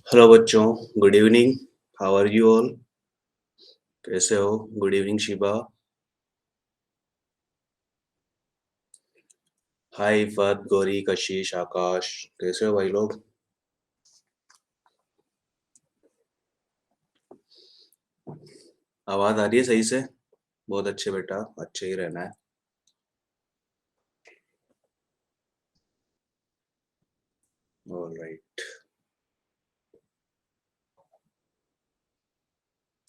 Hello बच्चों, good evening. How are you all? कैसे हो? Good evening Shiba. Hi Iffat, Gauri, Kashish, Aakash. कैसे हो भाई लोग? आवाज़ आ रही है सही से? बहुत अच्छे बेटा, अच्छे ही रहना है। ऑलराइट।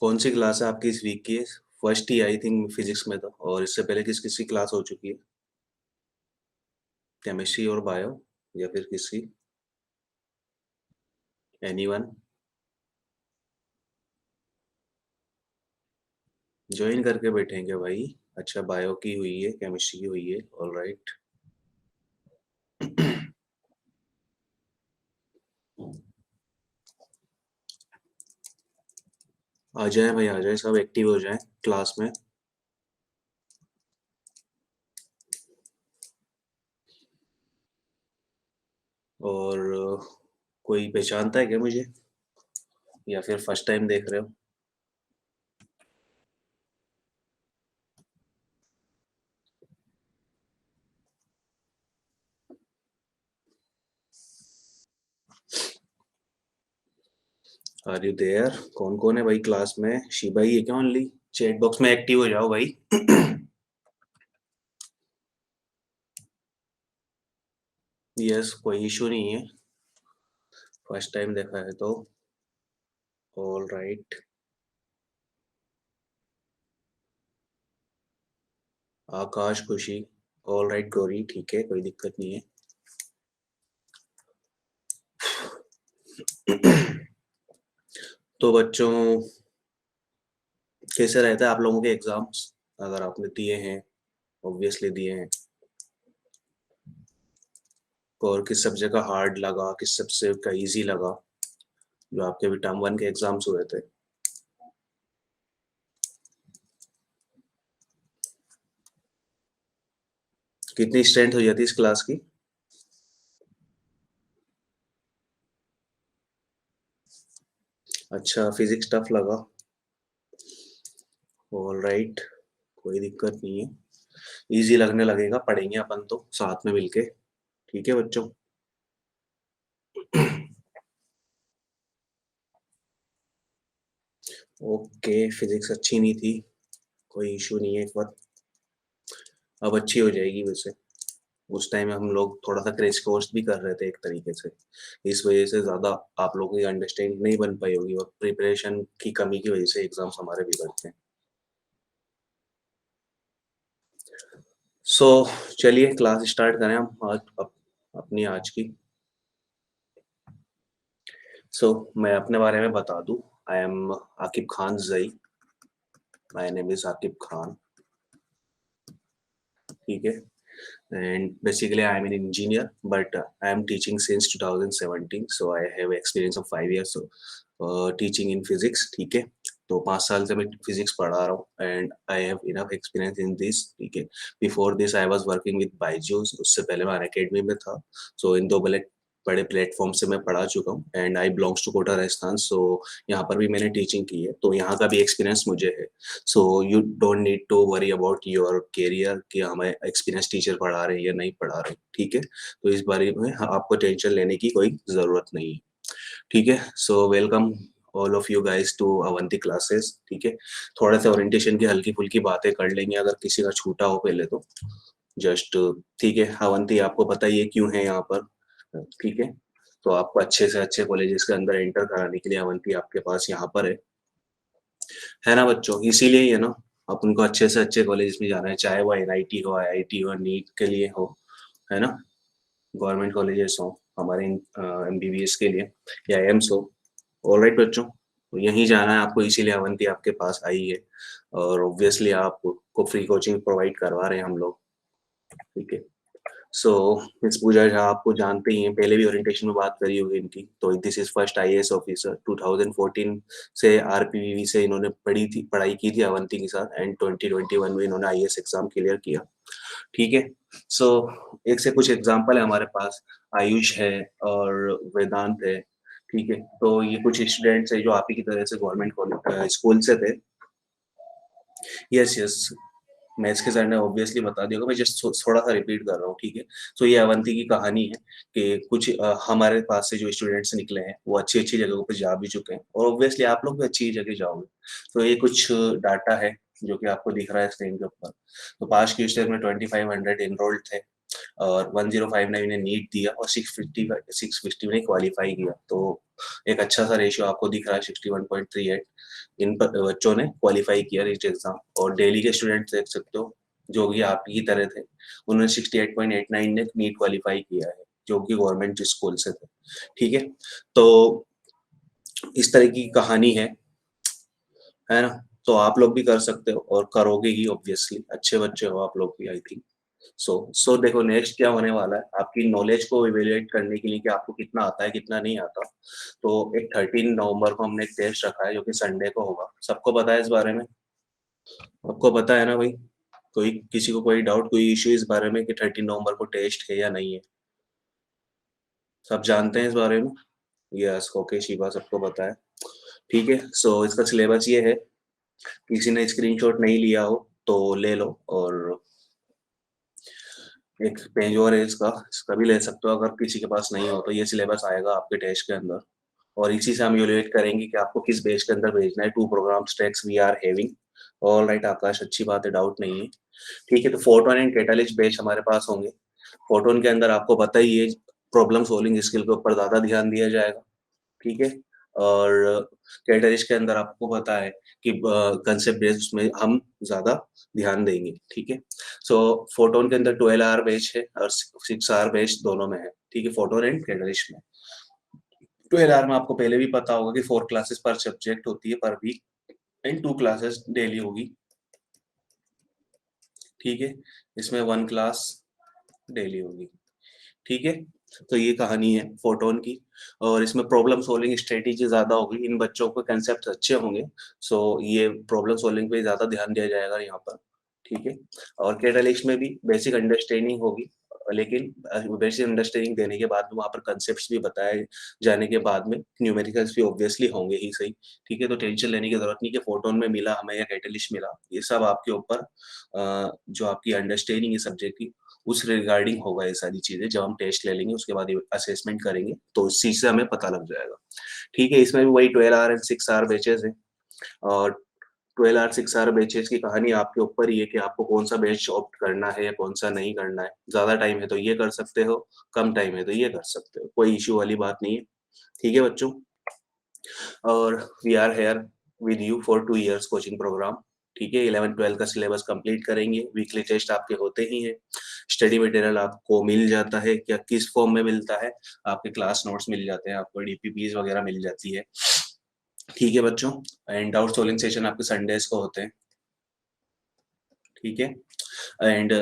कौन सी क्लास है आपकी इस वीक की? First he I think physics में तो, और इससे पहले किस किस की क्लास हो चुकी है? केमिस्ट्री और बायो, या फिर किसी? एनीवन? ज्वाइन करके बैठेंगे भाई। अच्छा, बायो की हुई है, केमिस्ट्री की हुई है। ऑलराइट। आ जाए भाई, आ जाए, सब एक्टिव हो जाए क्लास में। और कोई पहचानता है क्या मुझे, या फिर फर्स्ट टाइम देख रहे हो? Are you there? कौन कौन है भाई क्लास में? शिबा ही है क्या ओनली? चैट बॉक्स में एक्टिव हो जाओ भाई। यस, कोई इशू नहीं है। फर्स्ट टाइम देखा है तो। All right. आकाश, खुशी। ऑल राइट गौरी, ठीक है, कोई दिक्कत नहीं है। तो बच्चों, कैसे रहते हैं आप लोगों के एग्जाम्स, अगर आपने दिए हैं? ऑब्वियसली दिए हैं। और किस सब्जेक्ट का हार्ड लगा, किस सब्जेक्ट का इजी लगा, जो आपके भी टर्म वन के एग्जाम्स हुए थे? कितनी स्ट्रेंथ हो जाती है इस क्लास की? अच्छा, फिजिक्स टफ लगा। ऑल राइट, कोई दिक्कत नहीं है। इजी लगने लगेगा, पढ़ेंगे अपन तो साथ में मिलके। ठीक है बच्चों। ओके, फिजिक्स अच्छी नहीं थी, कोई इशू नहीं है, एक बार अब अच्छी हो जाएगी वैसे। उस टाइम हम लोग थोड़ा सा क्रेश कोर्स भी कर रहे थे एक तरीके से, इस वजह से ज़्यादा आप लोगों की अंडरस्टैंडिंग नहीं बन पाई होगी, और प्रिपरेशन की कमी की वजह से एग्जाम्स हमारे बिगड़ते हैं। सो चलिए क्लास स्टार्ट करें हम आज अपनी आज की। मैं अपने बारे में बता दूं। आई एम आकिब खान जई। My name is Aqib Khan. ठीक है। And basically I am an engineer, but I am teaching since 2017, so I have experience of 5 years teaching in physics। ठीक है। तो 5 साल से मैं फिजिक्स पढ़ा रहा हूँ, and I have enough experience in this. ठीक है। Before this I was working with Byju's, उससे पहले मैं अकेडमी में था। इन दो बड़े प्लेटफॉर्म से मैं पढ़ा चुका हूँ, and I belongs to Kota Rajasthan. यहाँ पर भी मैंने टीचिंग की है, तो यहाँ का भी एक्सपीरियंस मुझे है। You don't need to worry about your career कि हमें एक्सपीरियंस टीचर पढ़ा रहे हैं या नहीं पढ़ा रहे। ठीक है। तो इस बारे में आपको टेंशन लेने की कोई ज़रूरत नहीं है। ठीक है। Welcome all of you guys to Avanti classes. ठीक है। थोड़ा सा ओरिएंटेशन की हल्की फुल्की बातें कर लेंगे, अगर किसी का छूटा हो पहले तो जस्ट। ठीक है। अवंती आपको पता ही है क्यों है यहाँ पर। ठीक है। तो आपको अच्छे से अच्छे कॉलेजेस के अंदर एंटर कराने के लिए अवंती आपके पास यहाँ पर है ना बच्चों? इसीलिए ही है ना, अपन को अच्छे से अच्छे कॉलेज में जाना है, चाहे वो एनआईटी हो, आईआईटी हो, नीट के लिए हो, है ना, गवर्नमेंट कॉलेजेस हो हमारे एमबीबीएस के लिए, या एम्स हो। ऑलराइट बच्चों, तो यहीं जाना है आपको, इसीलिए अवंती आपके पास आई है। और ऑब्वियसली आपको फ्री कोचिंग प्रोवाइड करवा रहे हैं हम लोग। ठीक है। सो मिस पूजा झा आपको जानते ही हैं, पहले भी ओरिएंटेशन में बात करी होगी इनकी। तो this is first IAS officer. 2014 से आरपीवीवी से इन्होंने पढ़ाई की थी अवंती के साथ, एंड 2021 में इन्होंने आईएएस एग्जाम क्लियर किया। ठीक है। एक से कुछ एग्जाम्पल है हमारे पास। आयुष है और वेदांत है। ठीक है, तो ये कुछ स्टूडेंट्स है जो आप ही की तरह से गवर्नमेंट कॉलेज स्कूल से थे। Yes, yes. मैथ्स के सर ने ऑब्वियसली बता दिया होगा, मैं जस्ट थोड़ा सा रिपीट कर रहा हूँ, ठीक है। तो ये अवंती की कहानी है कि कुछ हमारे पास से जो स्टूडेंट्स निकले हैं वो अच्छी अच्छी जगहों पे जा भी चुके हैं, और ऑब्वियसली आप लोग भी अच्छी जगह जाओगे। तो ये कुछ डाटा है जो कि आपको दिख रहा है स्क्रीन के ऊपर। तो पास की ईयर में 2500 एनरोल्ड थे, और 1059 ने नीट दिया, और 650 ने क्वालिफाई किया। तो एक अच्छा सा रेशियो आपको दिख रहा है, 61.38 इन बच्चों ने क्वालिफाई किया नीट एग्जाम। और दिल्ली के स्टूडेंट्स देख सकते हो जो कि आप ही की तरह थे, उन्होंने 68.89 ने नीट क्वालिफाई किया है, जो कि गवर्नमेंट स्कूल से थे। ठीक है, तो इस तरह की कहानी है ना। तो आप लोग भी कर सकते हो, और करोगे ही ऑब्वियसली, अच्छे बच्चे हो आप लोग भी आई थिंक। सो देखो नेक्स्ट क्या होने वाला है, आपकी नॉलेज को इवेल्युएट करने के लिए कि आपको कितना आता है कितना नहीं आता। तो एक 13 नवंबर को हमने एक टेस्ट रखा है जो कि संडे को होगा। सबको पता है इस बारे में? आपको पता है ना भाई? कोई किसी को कोई डाउट, कोई इश्यू इस बारे में कि 13 नवंबर को टेस्ट है या नहीं है? सब जानते हैं इस बारे में? यस, ओके शिवा, सबको पता है। ठीक है, सो इसका सिलेबस ये है, किसी ने स्क्रीनशॉट नहीं लिया हो तो ले लो, और एक पेज और है इसका भी ले सकते हो। अगर किसी के पास नहीं हो तो ये सिलेबस आएगा आपके टेस्ट के अंदर, और इसी से हम इवैल्यूएट करेंगे कि आपको किस बेस के अंदर भेजना है। 2 program stacks we are having. All right Aakash, अच्छी बात है, डाउट नहीं है। ठीक है, तो फोटोन एंड कैटालिस्ट बेस हमारे पास होंगे। फोटोन के अंदर आपको पता ही है, प्रॉब्लम सॉल्विंग स्किल के ऊपर ज्यादा ध्यान दिया जाएगा। ठीक है, और कैटलिस्ट के अंदर आपको पता है कि कंसेप्ट बेस्ड में हम ज्यादा ध्यान देंगे। ठीक है, सो फोटोन के अंदर 12 आवर बैच है और 6 आवर बैच दोनों में है। ठीक है, फोटोन एंड कैटलिस्ट में 12 आवर में आपको पहले भी पता होगा कि 4 क्लासेस पर सब्जेक्ट होती है पर वीक, एंड 2 क्लासेस डेली होगी। ठीक है, इसमें 1 क्लास डेली होगी। ठीक है, तो ये कहानी है फोटोन की, और इसमें प्रॉब्लम सॉल्विंग स्ट्रेटेजी ज्यादा होगी। इन बच्चों को कंसेप्ट अच्छे होंगे, सो ये प्रॉब्लम सॉल्विंग पे ज्यादा ध्यान दिया जाएगा यहाँ पर। ठीक है, और कैटालिस्ट में भी बेसिक अंडरस्टैंडिंग होगी, लेकिन बेसिक अंडरस्टैंडिंग देने के बाद में वहाँ पर कंसेप्ट भी बताए जाने के बाद में न्यूमेरिकल्स भी ऑब्वियसली होंगे ही सही। ठीक है, तो टेंशन लेने की जरूरत नहीं कि फोटोन में मिला हमें या कैटालिस्ट मिला, ये सब आपके ऊपर जो आपकी अंडरस्टैंडिंग है सब्जेक्ट की, उस रिगार्डिंग होगा ये सारी चीजें। जब हम टेस्ट ले लेंगे उसके बाद असेसमेंट करेंगे तो इस चीज से हमें पता लग जाएगा। ठीक है, इसमें भी वही 12 आवर एंड 6 आवर बैचेस है, और 12 आवर 6 आवर बैचेस की कहानी आपके ऊपर ही है कि आपको कौन सा बैच ऑप्ट करना है या कौन सा नहीं करना है। ज्यादा टाइम है तो ये कर सकते हो, कम टाइम है तो ये कर सकते हो, कोई इश्यू वाली बात नहीं है। ठीक है बच्चों, और we are here with you for 2 years coaching program. ठीक है, 11 12 का सिलेबस कंप्लीट करेंगे, वीकली टेस्ट आपके होते ही हैं, स्टडी मटेरियल आपको मिल जाता है, क्या किस फॉर्म में मिलता है, आपके क्लास नोट्स मिल जाते हैं, आपको डीपीपीज वगैरह मिल जाती है। ठीक है बच्चों, एंड डाउट सॉल्विंग सेशन आपके संडेज को होते हैं। ठीक है, एंड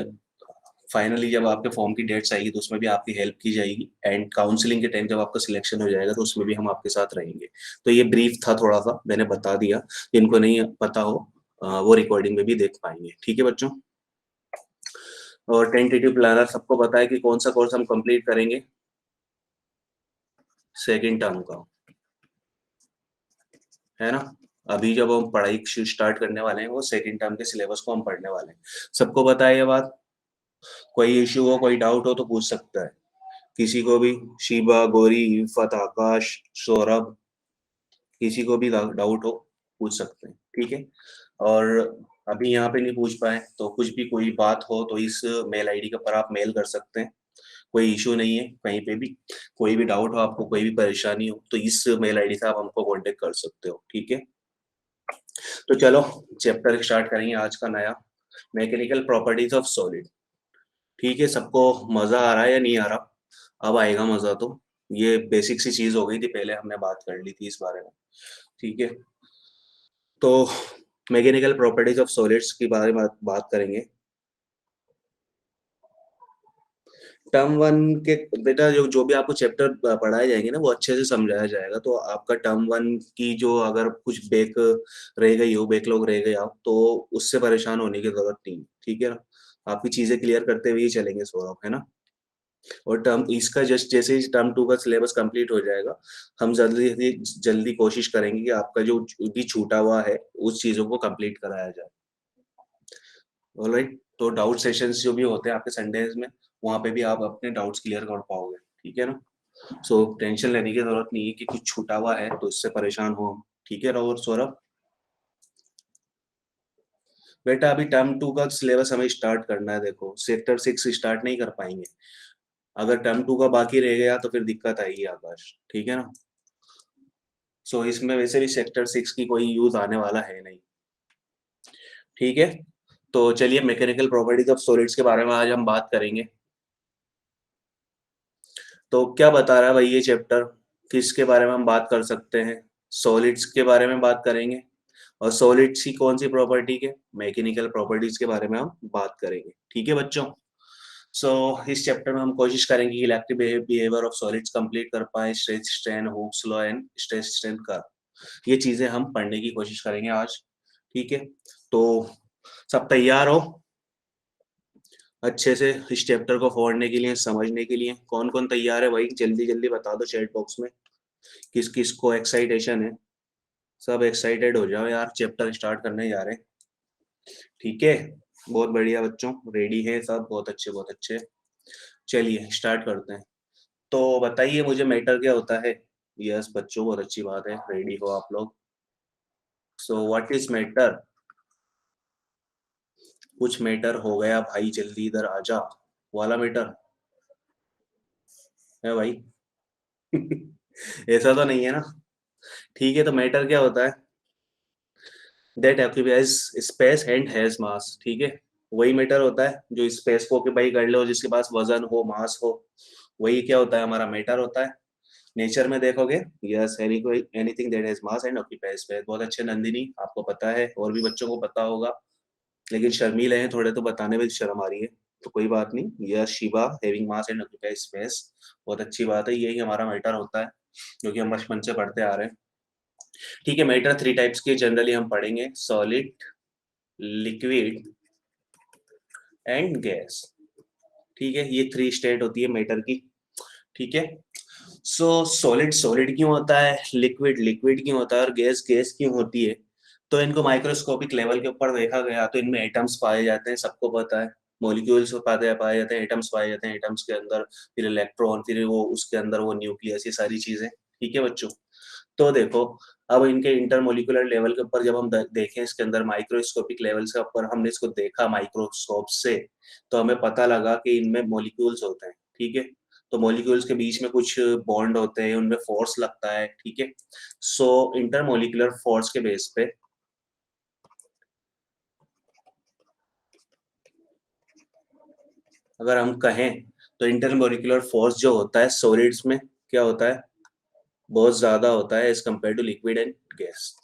फाइनली जब आपके फॉर्म की डेट्स आएगी तो उसमें भी आपकी हेल्प की जाएगी, एंड काउंसलिंग के टाइम जब आपका सिलेक्शन हो जाएगा तो उसमें भी हम आपके साथ रहेंगे। तो ये ब्रीफ था, थोड़ा सा मैंने बता दिया, जिनको नहीं पता हो वो रिकॉर्डिंग में भी देख पाएंगे। ठीक है बच्चों, और टेंटेटिव प्लानर सबको पता है कि कौन सा कोर्स हम कंप्लीट करेंगे, सेकेंड टर्म का, है ना। अभी जब हम पढ़ाई स्टार्ट करने वाले हैं वो सेकेंड टर्म के सिलेबस को हम पढ़ने वाले हैं। सबको पता है ये बात? कोई इश्यू हो, कोई डाउट हो तो पूछ सकता है किसी को भी, शिबा, गौरी, इफ़त, आकाश, सौरभ, किसी को भी डाउट हो पूछ सकते हैं। ठीक है, और अभी यहाँ पे नहीं पूछ पाए तो कुछ भी कोई बात हो तो इस मेल आईडी के पर आप मेल कर सकते हैं, कोई इशू नहीं है कहीं पे भी। कोई भी डाउट हो आपको, कोई भी परेशानी हो तो इस मेल आईडी से आप हमको कांटेक्ट कर सकते हो। ठीक है, तो चलो चैप्टर स्टार्ट करेंगे आज का नया, मैकेनिकल प्रॉपर्टीज ऑफ सॉलिड। ठीक है, सबको मजा आ रहा है या नहीं आ रहा? अब आएगा मजा तो। ये बेसिक सी चीज हो गई थी, पहले हमने बात कर ली थी इस बारे में। ठीक है, तो मैकेनिकल प्रॉपर्टीज ऑफ सॉलिड्स के बारे में बात करेंगे। टर्म 1 के बेटा, जो जो भी आपको चैप्टर पढ़ाए जाएंगे ना वो अच्छे से समझाया जाएगा, तो आपका टर्म 1 की जो अगर कुछ रह गई हो, बैकलॉग रह गया हो तो उससे परेशान होने की जरूरत नहीं। ठीक है ना, आपकी चीजें क्लियर करते हुए ही चलेंगे सौरभ, है ना। और टर्म इसका जस्ट जैसे ही टर्म 2 का सिलेबस कंप्लीट हो जाएगा, हम जल्दी जल्दी कोशिश करेंगे कि आपका जो भी छूटा हुआ है उस चीजों को कंप्लीट कराया जाए। ऑलराइट, तो डाउट सेशंस जो भी होते हैं आपके संडेज में, वहाँ पे भी आप अपने डाउट्स क्लियर कर पाओगे, ठीक है ना। सो टेंशन लेने की जरूरत नहीं है कि कुछ छूटा हुआ है तो इससे परेशान हो हम, ठीक है राहुल सौरभ। बेटा अभी टर्म 2 का सिलेबस हमें स्टार्ट करना है, देखो सेक्टर 6 स्टार्ट नहीं कर पाएंगे। अगर टर्म 2 का बाकी रह गया तो फिर दिक्कत आएगी आकाश, ठीक है ना। सो इसमें वैसे भी सेक्टर 6 की कोई यूज आने वाला है नहीं, ठीक है। तो चलिए मैकेनिकल प्रॉपर्टीज ऑफ सॉलिड्स के बारे में आज हम बात करेंगे। तो क्या बता रहा है भाई ये चैप्टर, किसके बारे में हम बात कर सकते हैं, सॉलिड्स के बारे में बात करेंगे। और सॉलिड्स की कौन सी प्रॉपर्टी के, मैकेनिकल प्रॉपर्टीज के बारे में हम बात करेंगे, ठीक है बच्चों। सो इस चैप्टर में हम कोशिश करेंगे कि electric behaviour of solids complete कर पाए, stress strain Hooke's law and stress strain का, ये चीजें हम पढ़ने की कोशिश करेंगे आज, ठीक है। तो सब तैयार हो अच्छे से इस चैप्टर को पढ़ने के लिए, समझने के लिए? कौन कौन तैयार है भाई, जल्दी जल्दी बता दो चैट बॉक्स में, किस किस को एक्साइटेशन है। सब एक्साइटेड हो जाओ यार, चैप्टर स्टार्ट करने जा रहे हैं, ठीक है। बहुत बढ़िया बच्चों, रेडी है सब, बहुत अच्छे बहुत अच्छे। चलिए स्टार्ट करते हैं। तो बताइए मुझे मैटर क्या होता है। यस बच्चों, बहुत अच्छी बात है, रेडी हो आप लोग। सो व्हाट इज मैटर, कुछ मैटर हो गया भाई, जल्दी इधर आजा, वाला मैटर है भाई। ऐसा तो नहीं है ना। ठीक है, तो मैटर क्या होता है, that occupies space and has मास, ठीक है। वही मैटर होता है जो स्पेस को ऑक्यूपाई कर ले और जिसके पास वजन हो, मास हो, वही क्या होता है, हमारा मैटर होता है। नेचर में देखोगे, yes anything that has mass and occupies space. बहुत अच्छे नंदिनी, आपको पता है और भी बच्चों को पता होगा, लेकिन शर्मीले हैं थोड़े तो बताने में शर्म आ रही है, तो कोई बात नहीं। Yes Shiva, having mass and occupies space, बहुत अच्छी बात है, यही हमारा मैटर होता है जो कि हम बचपन से पढ़ते आ रहे हैं, ठीक है। मैटर थ्री टाइप्स के जनरली हम पढ़ेंगे, सॉलिड, लिक्विड एंड गैस, ठीक है। ये थ्री स्टेट होती है मैटर की, ठीक है। सो सॉलिड सॉलिड क्यों होता है, लिक्विड लिक्विड क्यों होता है और गैस गैस क्यों होती है। तो इनको माइक्रोस्कोपिक लेवल के ऊपर देखा गया तो इनमें एटम्स पाए जाते हैं, सबको पता है। मॉलिक्यूल्स पाए पाए जाते हैं, एटम्स पाए जाते हैं, एटम्स के अंदर फिर इलेक्ट्रॉन, फिर वो उसके अंदर वो न्यूक्लियस, ये सारी चीजें, ठीक है बच्चों। तो देखो, अब इनके इंटरमोलिकुलर लेवल के ऊपर जब हम देखें, इसके अंदर माइक्रोस्कोपिक लेवल से ऊपर हमने इसको देखा माइक्रोस्कोप से, तो हमें पता लगा कि इनमें मॉलिक्यूल्स होते हैं, ठीक है। तो मॉलिक्यूल्स के बीच में कुछ बॉन्ड होते हैं, उनमें फोर्स लगता है, ठीक है। सो इंटरमोलिकुलर फोर्स के बेस पे अगर हम कहें तो इंटरमोलिकुलर फोर्स जो होता है सॉलिड्स में क्या होता है, बहुत ज्यादा होता है as compare to liquid and gas,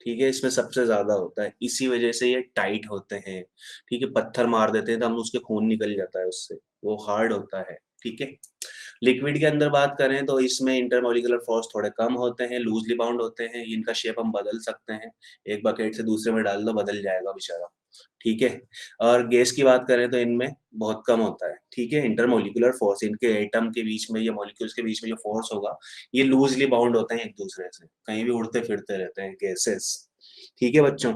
ठीक है। इसमें सबसे ज्यादा होता है, इसी वजह से ये टाइट होते हैं, ठीक है। पत्थर मार देते हैं तो हम उसके खून निकल जाता है उससे, वो हार्ड होता है, ठीक है। लिक्विड के अंदर बात करें तो इसमें इंटरमोलिकुलर फोर्स थोड़े कम होते हैं, लूजली बाउंड होते हैं, इनका शेप हम बदल सकते हैं, एक बकेट से दूसरे में डाल दो बदल जाएगा बेचारा, ठीक है। और गैस की बात करें तो इनमें बहुत कम होता है, ठीक है। इंटरमोलिकुलर फोर्स, इनके एटम के बीच में या मॉलिक्यूल्स के बीच में जो फोर्स होगा, ये लूजली बाउंड होते हैं एक दूसरे से, कहीं भी उड़ते फिरते रहते हैं गैसेस, ठीक है बच्चों।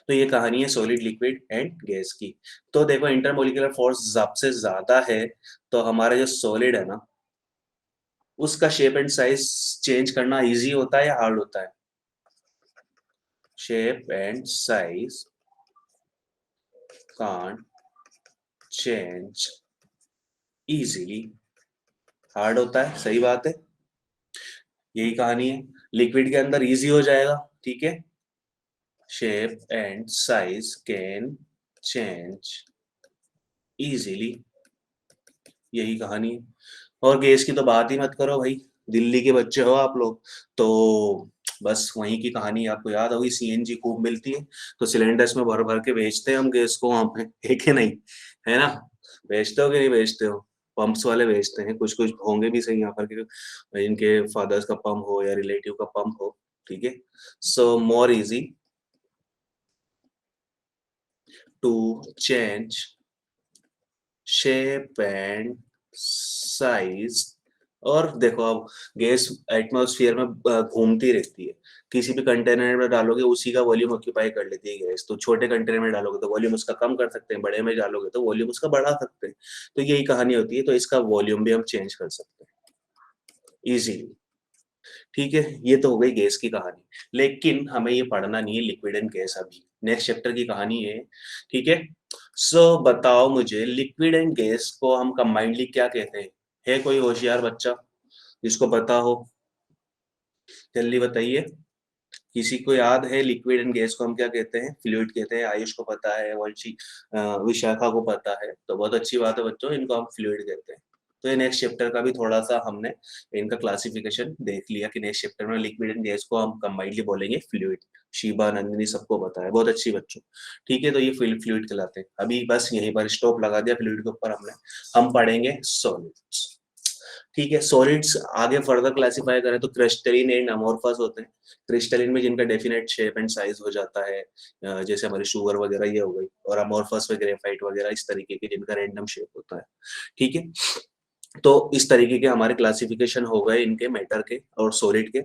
तो ये कहानी है सॉलिड लिक्विड एंड गैस की। तो देखो इंटरमोलिकुलर फोर्स सबसे ज्यादा है, तो हमारा जो सॉलिड है ना, उसका शेप एंड साइज चेंज करना इजी होता है या हार्ड होता है, shape and size can't change easily, hard होता है, सही बात है, यही कहानी है। लिक्विड के अंदर इजी हो जाएगा, ठीक है, shape and size can change easily, यही कहानी है। और गैस की तो बात ही मत करो भाई, दिल्ली के बच्चे हो आप लोग, तो बस वहीं की कहानी आपको याद होगी, सीएनजी खूब मिलती है, तो सिलेंडर्स में भर भर के बेचते हैं हम गैस को वहां पे, है कि नहीं, है ना। बेचते हो कि नहीं बेचते हो, पंप्स वाले बेचते हैं, कुछ कुछ होंगे भी सही यहाँ पर के इनके फादर्स का पंप हो या रिलेटिव का पंप हो, ठीक है। So more easy to change shape and size. और देखो अब गैस एटमॉस्फेयर में घूमती रहती है, किसी भी कंटेनर में डालोगे उसी का वॉल्यूम ऑक्यूपाई कर लेती है गैस। तो छोटे कंटेनर में डालोगे तो वॉल्यूम उसका कम कर सकते हैं, बड़े में डालोगे तो वॉल्यूम उसका बढ़ा सकते हैं। तो यही कहानी होती है, तो इसका वॉल्यूम भी हम चेंज कर सकते हैं इजीली। ठीक है, ये तो हो गई गैस की कहानी। लेकिन हमें ये पढ़ना नहीं है लिक्विड एंड गैस अभी, नेक्स्ट चैप्टर की कहानी है। ठीक है, सो बताओ मुझे लिक्विड एंड गैस को हम कंबाइंडली क्या कहते हैं? है कोई होशियार बच्चा जिसको पता हो? जल्दी बताइए। किसी को याद है लिक्विड एंड गैस को हम क्या कहते हैं? फ्लूइड कहते हैं। आयुष को पता है, वंशी विशाखा को पता है, तो बहुत अच्छी बात है बच्चों, इनको हम फ्लूइड कहते हैं। तो ये नेक्स्ट चैप्टर का भी थोड़ा सा हमने इनका क्लासिफिकेशन देख लिया कि नेक्स्ट चैप्टर में लिक्विड एंड गैस को हम कंबाइनली बोलेंगे फ्लूइड। शिबा, नंदिनी सबको पता है, बहुत अच्छी बच्चों। ठीक है, तो ये फ्लूइड कहलाते हैं। अभी बस यहीं पर स्टॉप लगा दिया फ्लूइड के ऊपर हमने। हम पढ़ेंगे सॉलिड्स। ठीक है, सॉलिड्स आगे फर्दर क्लासिफाई करें तो क्रिस्टलिन एंड अमोर्फस होते हैं। क्रिस्टलिन में जिनका डेफिनेट शेप एंड साइज हो जाता है, जैसे हमारी शुगर वगैरह ये हो गई, और अमोर्फस में ग्रेफाइट वगैरह इस तरीके के जिनका रैंडम शेप होता है। ठीक है, तो इस तरीके के हमारे क्लासिफिकेशन हो गए इनके मैटर के और सॉलिड के।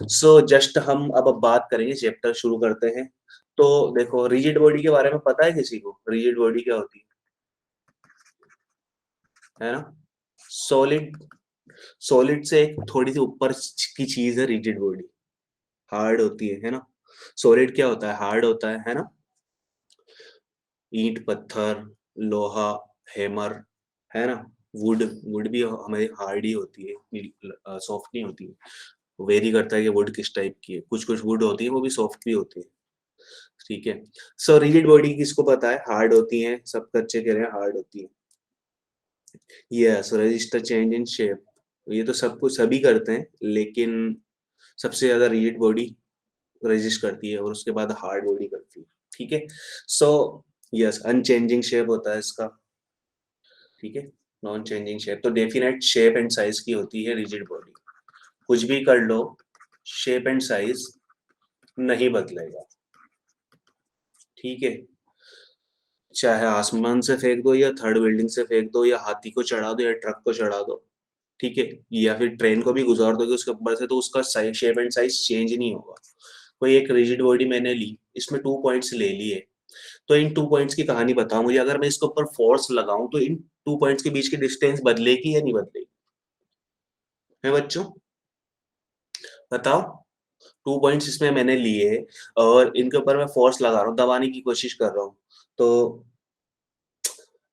सो जस्ट हम अब बात करेंगे, चैप्टर शुरू करते हैं। तो देखो, रिजिड बॉडी के बारे में पता है किसी को? रिजिड बॉडी क्या होती है ना? सॉलिड, सॉलिड से एक थोड़ी सी ऊपर की चीज है रिजिड बॉडी, हार्ड होती है ना? सॉलिड क्या होता है? हार्ड होता है ना? ईंट, पत्थर, लोहा, हैमर, है ना? वुड, वुड भी हमारी हार्ड ही होती है, सॉफ्ट नहीं होती है। वेरी करता है कि वुड किस टाइप की है, कुछ कुछ वुड होती है वो भी सॉफ्ट भी होती है। ठीक है, सो रिजिड बॉडी किसको पता है? हार्ड होती है, सब बच्चे कह रहे हैं हार्ड होती है। Yes, register change in shape, ये तो सब कुछ सभी करते हैं, लेकिन सबसे ज्यादा रिजिड बॉडी रजिस्ट करती है और उसके बाद हार्ड बॉडी करती है। ठीक है, सो यस, अनचेंजिंग शेप होता है इसका। ठीक है, नॉन चेंजिंग शेप, तो डेफिनेट शेप एंड साइज की होती है रिजिड बॉडी। कुछ भी कर लो, शेप एंड साइज नहीं बदलेगा। ठीक है, चाहे आसमान से फेंक दो या थर्ड बिल्डिंग से फेंक दो या हाथी को चढ़ा दो या ट्रक को चढ़ा दो, ठीक है, या फिर ट्रेन को भी गुजार दोगे उसके ऊपर से, तो उसका शेप एंड साइज चेंज नहीं होगा। कोई एक रिजिड बॉडी मैंने ली, इसमें 2 पॉइंट्स ले लिए, तो इन 2 पॉइंट्स की कहानी बताओ मुझे। अगर मैं इसके ऊपर फोर्स लगाऊं तो इन 2 पॉइंट्स के बीच की डिस्टेंस बदलेगी या नहीं बदलेगी? है बच्चों, बताओ। 2 पॉइंट्स इसमें मैंने लिए और इनके ऊपर मैं फोर्स लगा रहा हूँ, दबाने की कोशिश कर रहा हूँ, तो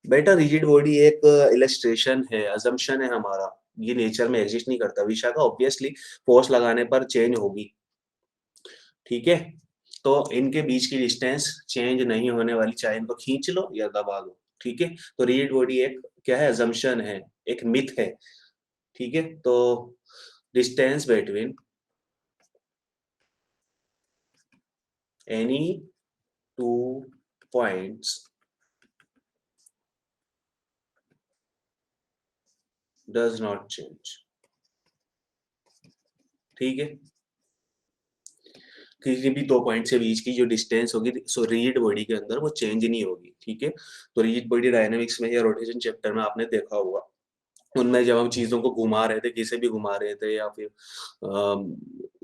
बेटा रिजिड बॉडी एक इलस्ट्रेशन है, अजम्पशन है हमारा, ये नेचर में एग्जिस्ट नहीं करता। विशाखा, ऑब्वियसली फोर्स लगाने पर चेंज होगी। ठीक है, तो इनके बीच की डिस्टेंस चेंज नहीं होने वाली, चाहे इनको खींच लो या दबा लो। ठीक है, तो रिजिड बॉडी एक क्या है? अजम्पशन है, एक मिथ है। ठीक है, तो distance between any 2 points does not change. ठीक है, किसी भी 2 पॉइंट के बीच की जो डिस्टेंस होगी, सो रिजिड बॉडी के अंदर वो चेंज नहीं होगी। ठीक है, तो रिजिड बॉडी डायनेमिक्स में या रोटेशन चैप्टर में आपने देखा होगा, उनमें जब हम चीजों को घुमा रहे थे, किसे भी घुमा रहे थे, या फिर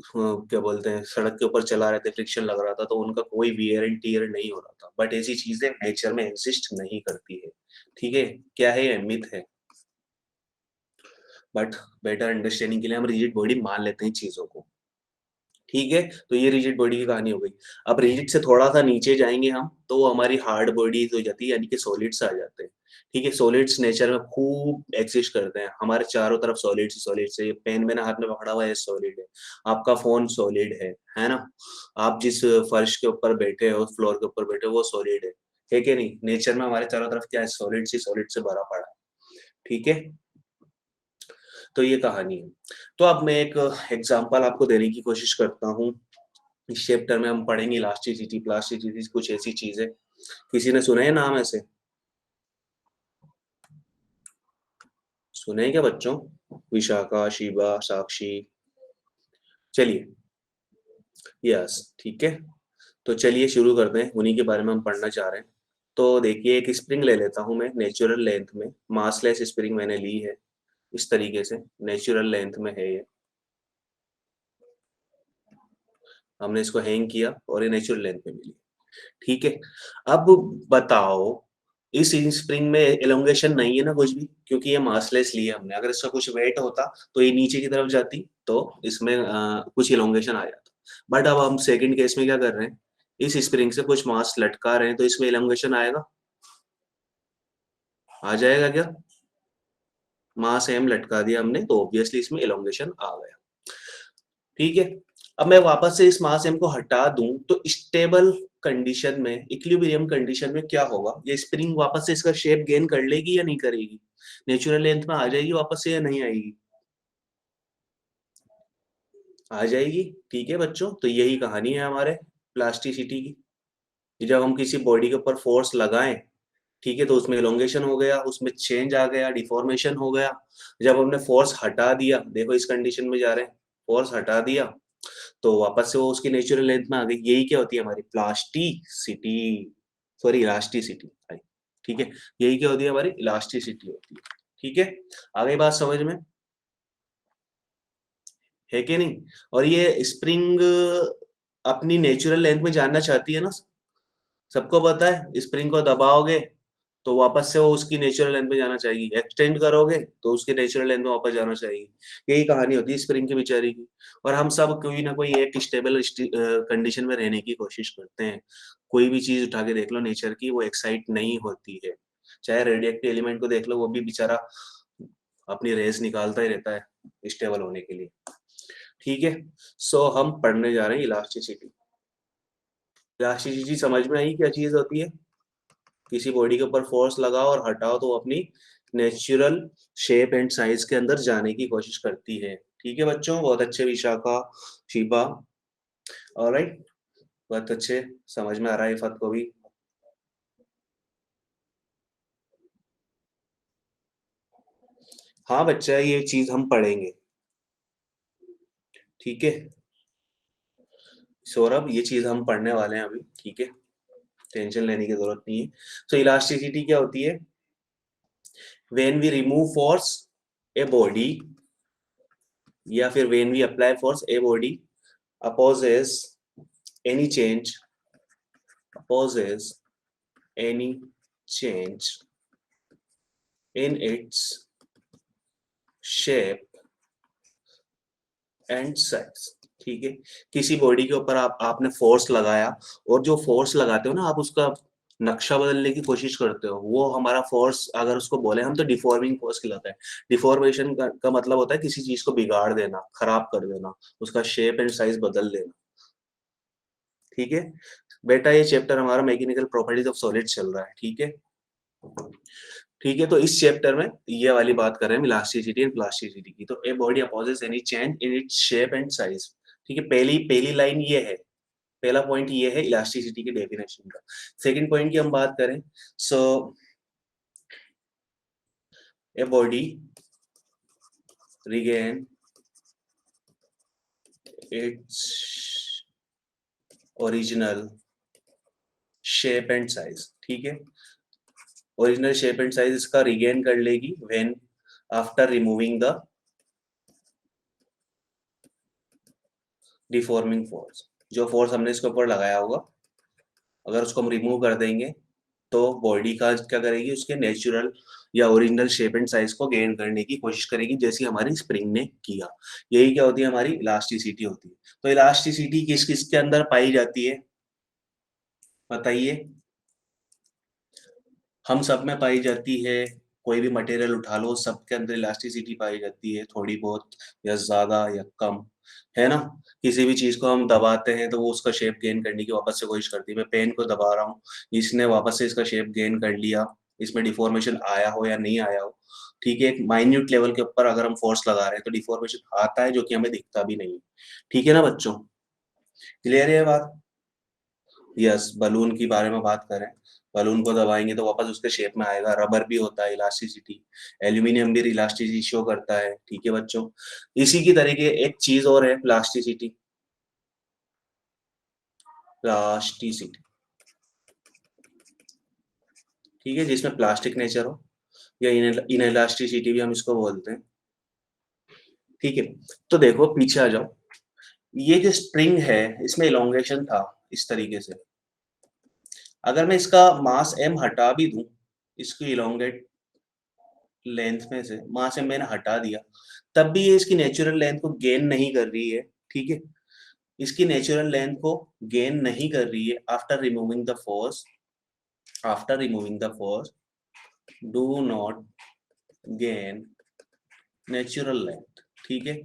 क्या बोलते हैं, सड़क के ऊपर चला रहे थे, फ्रिक्शन लग रहा था, तो उनका कोई वियर एंड टीयर नहीं हो रहा था। बट ऐसी चीजें नेचर में एग्जिस्ट नहीं करती है। ठीक है, क्या है? ये मिथ है। बट बेटर अंडरस्टैंडिंग के लिए हम रिजिड बॉडी मान लेते हैं चीजों को। ठीक है, तो ये रिजिड बॉडी की कहानी हो गई। अब रिजिड से थोड़ा सा नीचे जाएंगे हम, तो वो हमारी हार्ड बॉडीज हो जाती है, यानी कि सॉलिड्स आ जाते हैं। ठीक है, सॉलिड्स नेचर में खूब एग्जिस्ट करते हैं, हमारे चारों तरफ सॉलिड्स सॉलिड्स है। ये पेन मैंने हाथ में पकड़ा हुआ है, सॉलिड है। आपका फोन सॉलिड है ना? आप जिस फर्श के ऊपर बैठे हो, फ्लोर के ऊपर बैठे हो, वो सॉलिड है कि नहीं? नेचर में हमारे चारों तरफ क्या है? सॉलिड्स ही सॉलिड से भरा पड़ा है। ठीक है, तो ये कहानी है। तो अब मैं एक एग्जांपल आपको देने की कोशिश करता हूँ। इस चैप्टर में हम पढ़ेंगे इलास्टिसिटी, प्लास्टिसिटी, कुछ ऐसी चीजें। किसी ने सुना है नाम ऐसे? सुने हैं क्या बच्चों? विशाखा, शिवा, साक्षी? चलिए, यस, ठीक है, तो चलिए शुरू करते हैं, उन्हीं के बारे में हम पढ़ना चाह रहे हैं। तो देखिए एक स्प्रिंग ले लेता हूँ मैं नेचुरल लेंथ में, मासलेस स्प्रिंग मैंने ली है इस तरीके से, नेचुरल लेंथ में है ये, हमने इसको हैंग किया और ये नेचुरल लेंथ में मिली। ठीक है, अब बताओ इस स्प्रिंग में एलोंगेशन नहीं है ना कुछ भी, क्योंकि ये मासलेस लिया हमने, अगर इसका कुछ वेट होता तो ये नीचे की तरफ जाती तो इसमें कुछ एलोंगेशन आ जाता। बट अब हम सेकंड केस में क्या कर रहे हैं, इस स्प्रिंग से कुछ मास लटका रहे हैं तो इसमें एलोंगेशन आएगा, आ जाएगा क्या? मास एम लटका दिया हमने तो ऑब्वियसली इसमें एलोंगेशन आ गया। ठीक है, अब मैं वापस से इस मास एम को हटा दूं तो स्टेबल कंडीशन में, इक्विलिब्रियम कंडीशन में क्या होगा, ये स्प्रिंग वापस से इसका शेप गेन कर लेगी या नहीं करेगी, नेचुरल लेंथ में आ जाएगी वापस से या नहीं आएगी? आ जाएगी। ठीक है बच्चों, तो यही कहानी है हमारे प्लास्टिसिटी की, कि जब हम किसी बॉडी के ऊपर फोर्स लगाएं, ठीक है, तो उसमें एलोंगेशन हो गया, उसमें चेंज आ गया, डिफॉर्मेशन हो गया। जब हमने फोर्स हटा दिया, देखो इस कंडीशन में जा रहे हैं, फोर्स हटा दिया तो वापस से वो उसकी नेचुरल लेंथ में आ गई। यही क्या होती है हमारी प्लास्टिसिटी, सॉरी इलास्टिसिटी। ठीक है, यही क्या होती है हमारी इलास्टिसिटी होती है। ठीक है, आ गई बात समझ में, है कि नहीं? और ये स्प्रिंग अपनी नेचुरल लेंथ में जानना चाहती है ना, सबको पता है स्प्रिंग को दबाओगे तो वापस से वो उसकी नेचुरल लेंथ में जाना चाहिए, एक्सटेंड करोगे तो उसकी नेचुरल लेंथ में वापस जाना चाहिए। यही कहानी होती है स्प्रिंग की बेचारी की। और हम सब कोई ना कोई एक स्टेबल कंडीशन में रहने की कोशिश करते हैं। कोई भी चीज उठा के देख लो नेचर की, वो एक्साइट नहीं होती है। चाहे रेडिएक्टिव एलिमेंट को देख लो, वो भी बेचारा अपनी रेस निकालता ही रहता है स्टेबल होने के लिए। ठीक है, सो हम पढ़ने जा रहे हैं इलास्टिसिटी। इलास्टिसिटी समझ में आई क्या चीज होती है? किसी बॉडी के ऊपर फोर्स लगाओ और हटाओ तो वो अपनी नेचुरल शेप एंड साइज के अंदर जाने की कोशिश करती है। ठीक है बच्चों, बहुत अच्छे विशाखा, शिबा, ऑलराइट, बहुत अच्छे, समझ में आ रहा है इफत को भी। हाँ बच्चा, ये चीज हम पढ़ेंगे। ठीक है सौरभ, ये चीज हम पढ़ने वाले हैं अभी। ठीक है, टेंशन लेने की जरूरत नहीं है। सो इलास्टिसिटी क्या होती है? When we remove force a body, या फिर when we apply force a body opposes any change, opposes any change in its shape and size। ठीक है, किसी बॉडी के ऊपर आपने फोर्स लगाया, और जो फोर्स लगाते हो ना आप, उसका नक्शा बदलने की कोशिश करते हो, वो हमारा फोर्स अगर उसको बोले हम तो डिफॉर्मिंग फोर्स कहलाता है। डिफॉर्मेशन का मतलब होता है किसी चीज को बिगाड़ देना, खराब कर देना, उसका शेप एंड साइज बदल देना। ठीक है बेटा, ये चैप्टर हमारा मैकेनिकल प्रॉपर्टीज ऑफ सॉलिड चल रहा है। ठीक है, ठीक है, तो इस चैप्टर में ये वाली बात कर रहे हैं इलास्टिसिटी एंड प्लास्टिसिटी की। तो a body opposes any change in its shape and size. ठीक है, पहली पहली लाइन ये है, पहला पॉइंट ये है इलास्टिसिटी के डेफिनेशन का। सेकंड पॉइंट की हम बात करें, so a body regain its original shape and size. ठीक है, ओरिजिनल शेप एंड साइज इसका रिगेन कर लेगी when after removing the deforming force. जो फोर्स हमने इसके ऊपर लगाया होगा, अगर उसको हम रिमूव कर देंगे तो बॉडी का क्या करेगी, उसके नेचुरल या ओरिजिनल शेप एंड साइज को गेन करने की कोशिश करेगी, जैसी हमारी स्प्रिंग ने किया। यही क्या होती है हमारी इलास्टिसिटी होती है। तो इलास्टिसिटी किस किस के अंदर पाई जाती है बताइए? हम सब में पाई जाती है। कोई भी मटेरियल उठा लो, सबके अंदर इलास्टिसिटी पाई जाती है, थोड़ी बहुत या ज्यादा या कम, है ना? किसी भी चीज को हम दबाते हैं तो वो उसका शेप गेन करने की वापस से कोशिश करती है। मैं पेन को दबा रहा हूँ, इसने वापस से इसका शेप गेन कर लिया, इसमें डिफॉर्मेशन आया हो या नहीं आया हो। ठीक है, एक माइन्यूट लेवल के ऊपर अगर हम फोर्स लगा रहे हैं तो डिफॉर्मेशन आता है, जो कि हमें दिखता भी नहीं है। ठीक है ना बच्चों, क्लियर है ये बात? यस, बलून के बारे में बात करें, बलून को दबाएंगे तो वापस उसके शेप में आएगा। रबर भी होता है इलास्टिसिटी, एल्यूमिनियम भी इलास्टिसिटी शो करता है। ठीक है बच्चों, इसी की तरीके एक चीज और है प्लास्टिसिटी। प्लास्टिसिटी ठीक है, जिसमें प्लास्टिक नेचर हो, या इनएलास्टिसिटी भी हम इसको बोलते हैं। ठीक है, तो देखो पीछे आ जाओ, ये जो स्प्रिंग है इसमें इलोंगेशन था इस तरीके से। अगर मैं इसका मास m हटा भी दूं, इसकी इलोंगेट लेंथ में से मास m मैंने हटा दिया, तब भी ये इसकी नेचुरल लेंथ को गेन नहीं कर रही है। ठीक है, इसकी नेचुरल लेंथ को गेन नहीं कर रही है after removing the force. After removing the force do not gain natural length. ठीक है,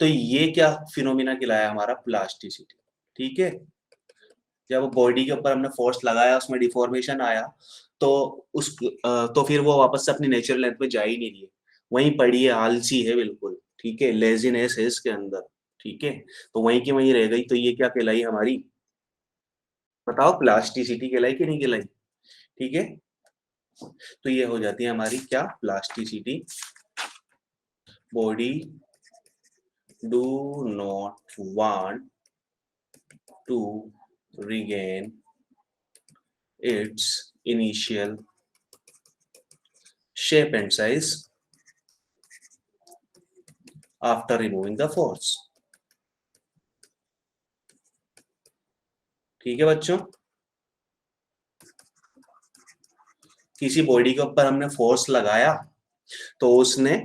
तो ये क्या फिनोमिना कहलाया हमारा, प्लास्टिसिटी। ठीक है, जब बॉडी के ऊपर हमने फोर्स लगाया, उसमें डिफॉर्मेशन आया, तो तो फिर वो वापस से अपनी नेचुरल लेंथ में जा ही नहीं रही है, वहीं पड़ी है, आलसी है बिल्कुल। ठीक है, लेजीनेस है इसके अंदर। ठीक है, तो वहीं की वहीं रह गई, तो ये क्या कहलाई हमारी, बताओ, प्लास्टिसिटी कहलाई कि नहीं कहलाई। ठीक है, तो ये हो जाती है हमारी क्या, plasticity. Body do not want to regain its initial shape and size after removing the force। ठीक है बच्चों, किसी बॉडी के ऊपर हमने फोर्स लगाया तो उसने,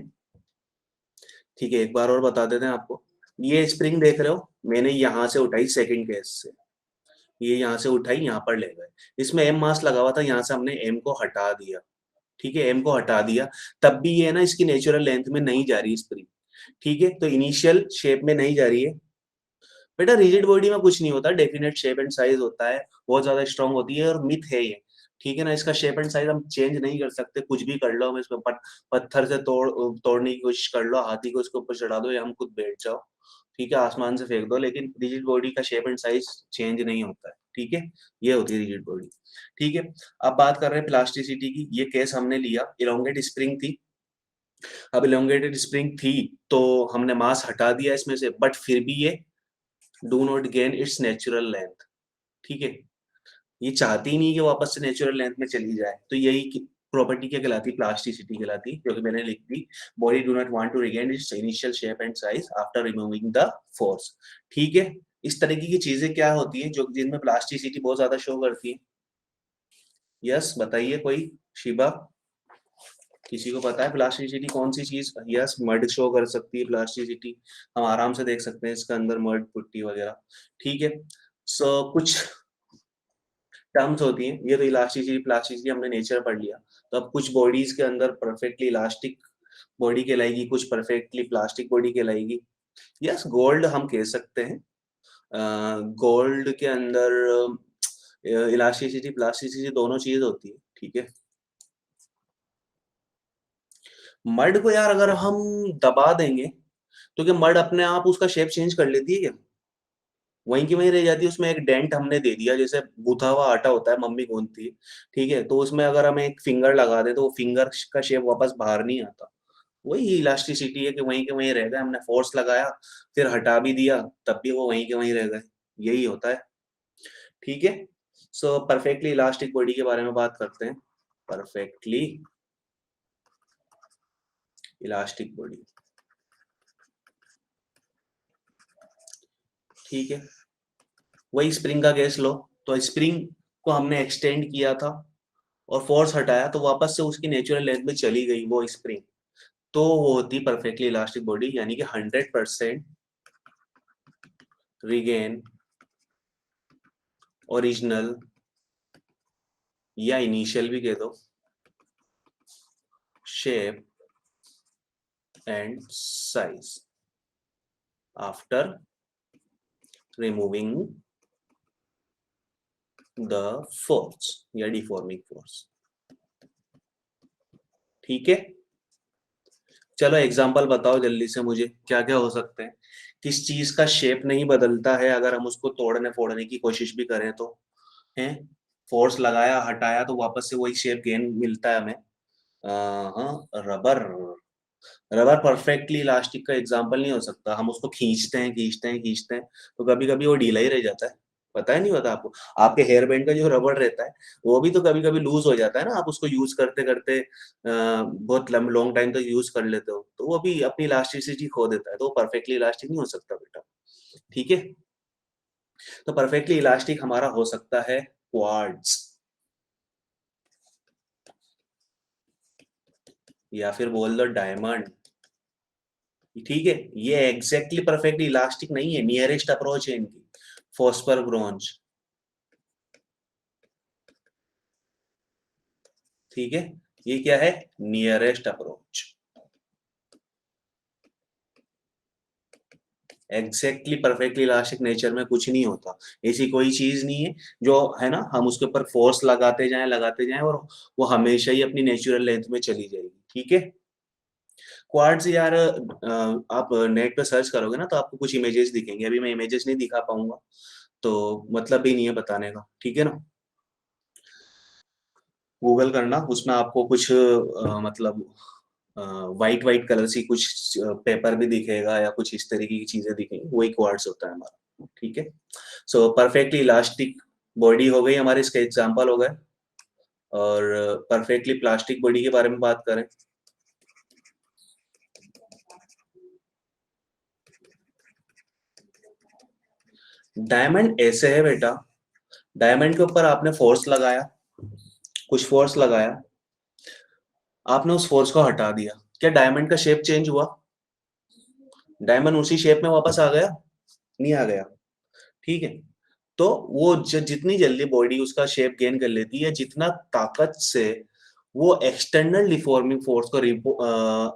ठीक है एक बार और बता देते हैं आपको, ये स्प्रिंग देख रहे हो, मैंने यहां से उठाई सेकंड केस से, ये यहां से उठाई यहां पर ले गए, इसमें एम मास लगा हुआ था, यहां से हमने एम को हटा दिया। ठीक है, एम को हटा दिया, तब भी ये ना इसकी नेचुरल लेंथ में नहीं जा रही स्प्रिंग। ठीक है, तो इनिशियल शेप में नहीं जा रही है। बेटा रिजिड बॉडी में कुछ नहीं होता, डेफिनेट शेप एंड साइज होता है, बहुत ज्यादा स्ट्रांग होती है, और मिथ है ये। ठीक है ना, इसका शेप एंड साइज हम चेंज नहीं कर सकते, कुछ भी कर लो, हम इसको पत्थर से तोड़ने की कोशिश कर लो, हाथी को इसके ऊपर चढ़ा दो, या हम खुद बैठ जाओ, ठीक है, आसमान से फेंक दो, लेकिन रिजिड बॉडी का शेप एंड साइज चेंज नहीं होता है। ठीक है, ये होती है रिजिड बॉडी। ठीक है, अब बात कर रहे हैं प्लास्टिसिटी की। ये केस हमने लिया, इलोंगेट स्प्रिंग थी। अब इलोंगेटेड स्प्रिंग थी तो हमने मास हटा दिया इसमें से, बट फिर भी ये do not gain it's natural length. ठीक है, ये चाहती ही नहीं कि वापस से नेचुरल लेंथ में चली जाए, तो यही प्रॉपर्टी क्या कहलाती, प्लास्टिसिटी कहलाती, क्योंकि मैंने लिख दी, body do not want to regain its initial shape and size after removing the force. ठीक है, इस तरीके की चीजें क्या होती है जो जिनमें प्लास्टिसिटी बहुत ज्यादा शो करती है। यस बताइए कोई, शिबा, किसी को पता है प्लास्टिसिटी कौन सी चीज। यस, मड शो कर सकती है प्लास्टिसिटी, हम आराम से देख सकते हैं इसके अंदर मड पुट्टी वगैरह। ठीक है, सो कुछ टर्म्स होती हैं, ये तो इलास्टिसिटी प्लास्टिसिटी हमने नेचर पढ़ लिया। तो अब कुछ बॉडीज के अंदर परफेक्टली इलास्टिक बॉडी कहलाएगी, कुछ परफेक्टली प्लास्टिक बॉडी कहलाएगी। यस, गोल्ड हम कह सकते हैं, गोल्ड के अंदर इलास्टिसिटी प्लास्टिसिटी दोनों चीज होती है। ठीक है, मड को यार अगर हम दबा देंगे तो क्या मड अपने आप उसका शेप चेंज कर लेती है क्या, वहीं की वहीं रह जाती है, उसमें एक डेंट हमने दे दिया, जैसे गूथा हुआ आटा होता है, मम्मी गूंथती है। ठीक है, तो उसमें अगर हम एक फिंगर लगा दे तो वो फिंगर का शेप वापस बाहर नहीं आता। वही इलास्टिसिटी है कि वहीं के वहीं रह गए, हमने फोर्स लगाया फिर हटा भी दिया, तब भी वो वहीं के वहीं रह गए, यही होता है। ठीक है, सो परफेक्टली इलास्टिक बॉडी के बारे में बात करते हैं। परफेक्टली इलास्टिक बॉडी, ठीक है, वही स्प्रिंग का केस लो, तो स्प्रिंग को हमने एक्सटेंड किया था और फोर्स हटाया तो वापस से उसकी नेचुरल लेंथ में चली गई वो स्प्रिंग, तो वो होती परफेक्टली इलास्टिक बॉडी, यानी कि 100% रिगेन ओरिजिनल, या इनिशियल भी कह दो, shape and size after removing the force या डिफॉर्मिंग फोर्स। ठीक है, चलो एग्जांपल बताओ जल्दी से मुझे, क्या क्या हो सकते हैं, किस चीज का शेप नहीं बदलता है अगर हम उसको तोड़ने फोड़ने की कोशिश भी करें तो, है, फोर्स लगाया हटाया तो वापस से वही शेप गेन मिलता है हमें। हाँ, रबर। रबर परफेक्टली इलास्टिक का एग्जांपल नहीं हो सकता, हम उसको खींचते हैं खींचते हैं खींचते हैं तो कभी कभी वो ढीला ही रह जाता है। पता ही नहीं होता आपको। आपके हेयर बैंड का जो रबड़ रहता है, वो भी तो कभी-कभी लूज़ हो जाता है ना, आप उसको यूज़ करते-करते बहुत लॉन्ग टाइम तक यूज़ कर लेते हो, तो वो भी अपनी इलास्टिसिटी खो देता है, तो वो परफेक्टली इलास्टिक नहीं हो सकता बेटा, ठीक है? तो परफेक्टली इलास्टिक हमारा हो सकता है क्वार्ट्ज, या फिर बोल दो डायमंड, ठीक है? ये एग्ज़ैक्टली परफेक्टली इलास्टिक नहीं है, नियरेस्ट अप्रोच है इनकी, फोस्फर ब्रोंज, ठीक है? ये क्या है? Nearest approach. Exactly perfectly elastic nature में कुछ नहीं होता। ऐसी कोई चीज नहीं है जो है ना हम उसके ऊपर फोर्स लगाते जाएं और वो हमेशा ही अपनी नेचुरल लेंथ में चली जाएगी, ठीक है? क्वाड्स यार आप नेट पे सर्च करोगे ना तो आपको कुछ इमेजेस दिखेंगे, अभी मैं इमेजेस नहीं दिखा पाऊंगा, तो मतलब भी नहीं है बताने का, ठीक है ना? गूगल करना, उसमें आपको कुछ मतलब व्हाइट व्हाइट कलर सी कुछ पेपर भी दिखेगा या कुछ इस तरीके की चीजें दिखेंगी, वही क्वार्ट्स होता है हमारा, ठीक है? सो परफेक्टली इलास्टिक बॉडी हो गई हमारे, इसके एग्जांपल हो गए। और परफेक्टली प्लास्टिक बॉडी के बारे में बात करें, डायमंड ऐसे है बेटा, डायमंड के ऊपर आपने फोर्स लगाया, कुछ फोर्स लगाया, आपने उस फोर्स को हटा दिया, क्या डायमंड का शेप चेंज हुआ? डायमंड उसी शेप में वापस आ गया? नहीं आ गया, ठीक है? तो वो जितनी जल्दी बॉडी उसका शेप गेन कर लेती है, जितना ताकत से वो एक्सटर्नल डिफॉर्मिंग फोर्स को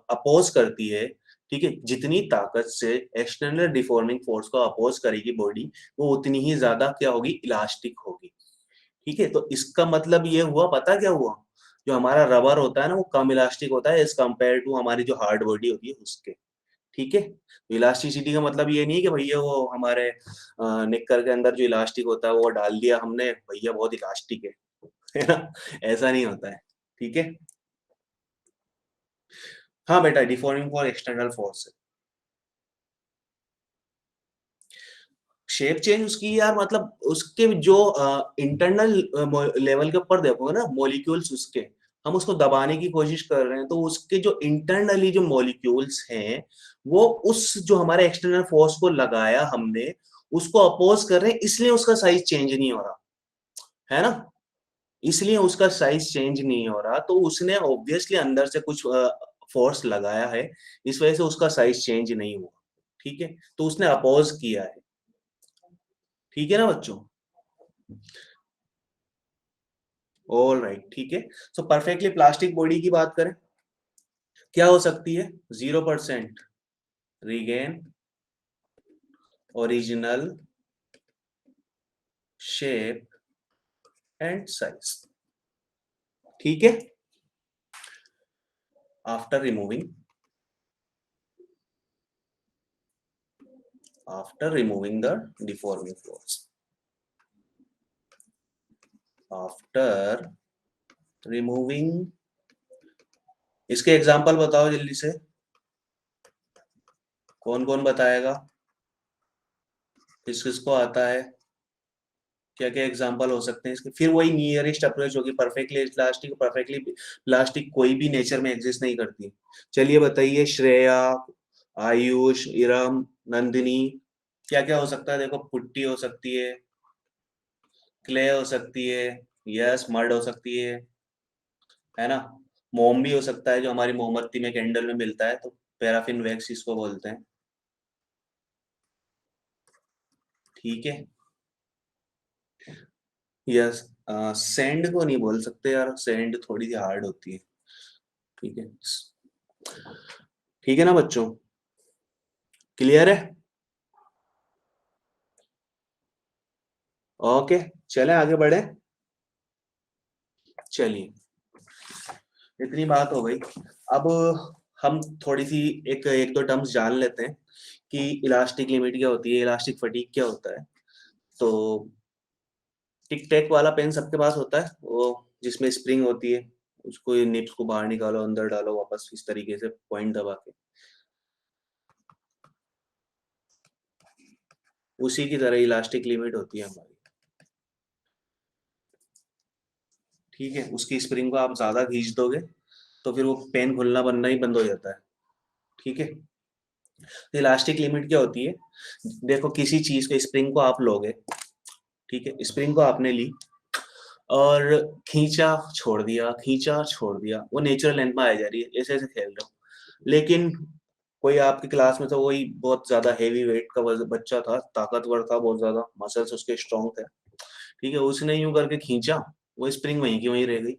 अपोज करती है, ठीक है, जितनी ताकत से एक्सटर्नल डिफॉर्मिंग फोर्स को अपोज करेगी बॉडी, वो उतनी ही ज्यादा क्या होगी? इलास्टिक होगी, ठीक है? तो इसका मतलब ये हुआ, पता क्या हुआ? जो हमारा रबर होता है ना वो कम इलास्टिक होता है एज कम्पेयर टू हमारी जो हार्ड बॉडी होती है उसके, ठीक है? तो इलास्टिसिटी का मतलब ये नहीं है कि भैया वो हमारे निक्कर के अंदर जो इलास्टिक होता है वो डाल दिया हमने, भैया बहुत इलास्टिक है ना? ऐसा नहीं होता है, ठीक है? हाँ बेटा, डिफॉर्मिंग फॉर एक्सटर्नल फोर्स है। शेप चेंज उसकी यार मतलब उसके जो इंटरनल लेवल के ऊपर देखोगे ना मॉलिक्यूल्स उसके, हम उसको दबाने की कोशिश कर रहे हैं, तो उसके जो इंटरनली जो मॉलिक्यूल्स हैं वो उस जो हमारे एक्सटर्नल फोर्स को लगाया हमने उसको अपोज कर रहे हैं, इसलिए उसका साइज चेंज नहीं हो रहा है ना, इसलिए उसका साइज चेंज नहीं हो रहा, तो उसने ऑब्वियसली अंदर से कुछ फोर्स लगाया है, इस वजह से उसका साइज चेंज नहीं हुआ, ठीक है? तो उसने अपोज किया है, ठीक है ना बच्चों? ऑल राइट, ठीक है। सो परफेक्टली प्लास्टिक बॉडी की बात करें, क्या हो सकती है? 0% regain original shape and size, ठीक है, after removing, the deforming force, after removing, इसके एग्जांपल बताओ जल्दी से, कौन कौन बताएगा? किस किसको आता है? क्या क्या एग्जांपल हो सकते हैं इसके? फिर वही नियरेस्ट अप्रोच होगी, परफेक्टली इलास्टिक, परफेक्टली प्लास्टिक कोई भी नेचर में एग्जिस्ट नहीं करती। चलिए बताइए, श्रेया, आयुष, इरम, नंदिनी, क्या क्या हो सकता है? देखो, पुट्टी हो सकती है, क्ले हो सकती है, यस, मड हो सकती है ना? मोम भी हो सकता है जो हमारी मोमबत्ती में कैंडल में मिलता है, तो पैराफिन वैक्स इसको बोलते हैं, ठीक है? यस, सैंड को नहीं बोल सकते यार, सैंड थोड़ी सी हार्ड होती है, ठीक है? ठीक है ना बच्चों, क्लियर है? ओके, चलें आगे बढ़े। चलिए, इतनी बात हो गई, अब हम थोड़ी सी एक एक दो टर्म्स जान लेते हैं कि इलास्टिक लिमिट क्या होती है, इलास्टिक फटीग क्या होता है। तो टिक टैक वाला पेन सबके पास होता है, वो जिसमें स्प्रिंग होती है, उसको निप्स को बाहर निकालो, अंदर डालो, वापस इस तरीके से पॉइंट दबा के, उसी की तरह इलास्टिक लिमिट होती है हमारी, ठीक है, उसकी स्प्रिंग को आप ज्यादा खींच दोगे तो फिर वो पेन खुलना बनना ही बंद हो जाता है। ठीक है, तो इलास्टिक लिमिट क्या होती है? देखो, किसी चीज के स्प्रिंग को आप लोगे, ठीक है, स्प्रिंग को आपने ली और खींचा छोड़ दिया, खींचा छोड़ दिया, वो नेचुरल लेंथ में आ जा रही है, ऐसे ऐसे खेल रहे हो। लेकिन कोई आपकी क्लास में था, वही बहुत ज्यादा हेवी वेट का बच्चा था, ताकतवर था, बहुत ज्यादा मसल्स उसके स्ट्रॉन्ग थे, ठीक है, उसने यूं करके खींचा, वो स्प्रिंग वहीं की वहीं रह गई।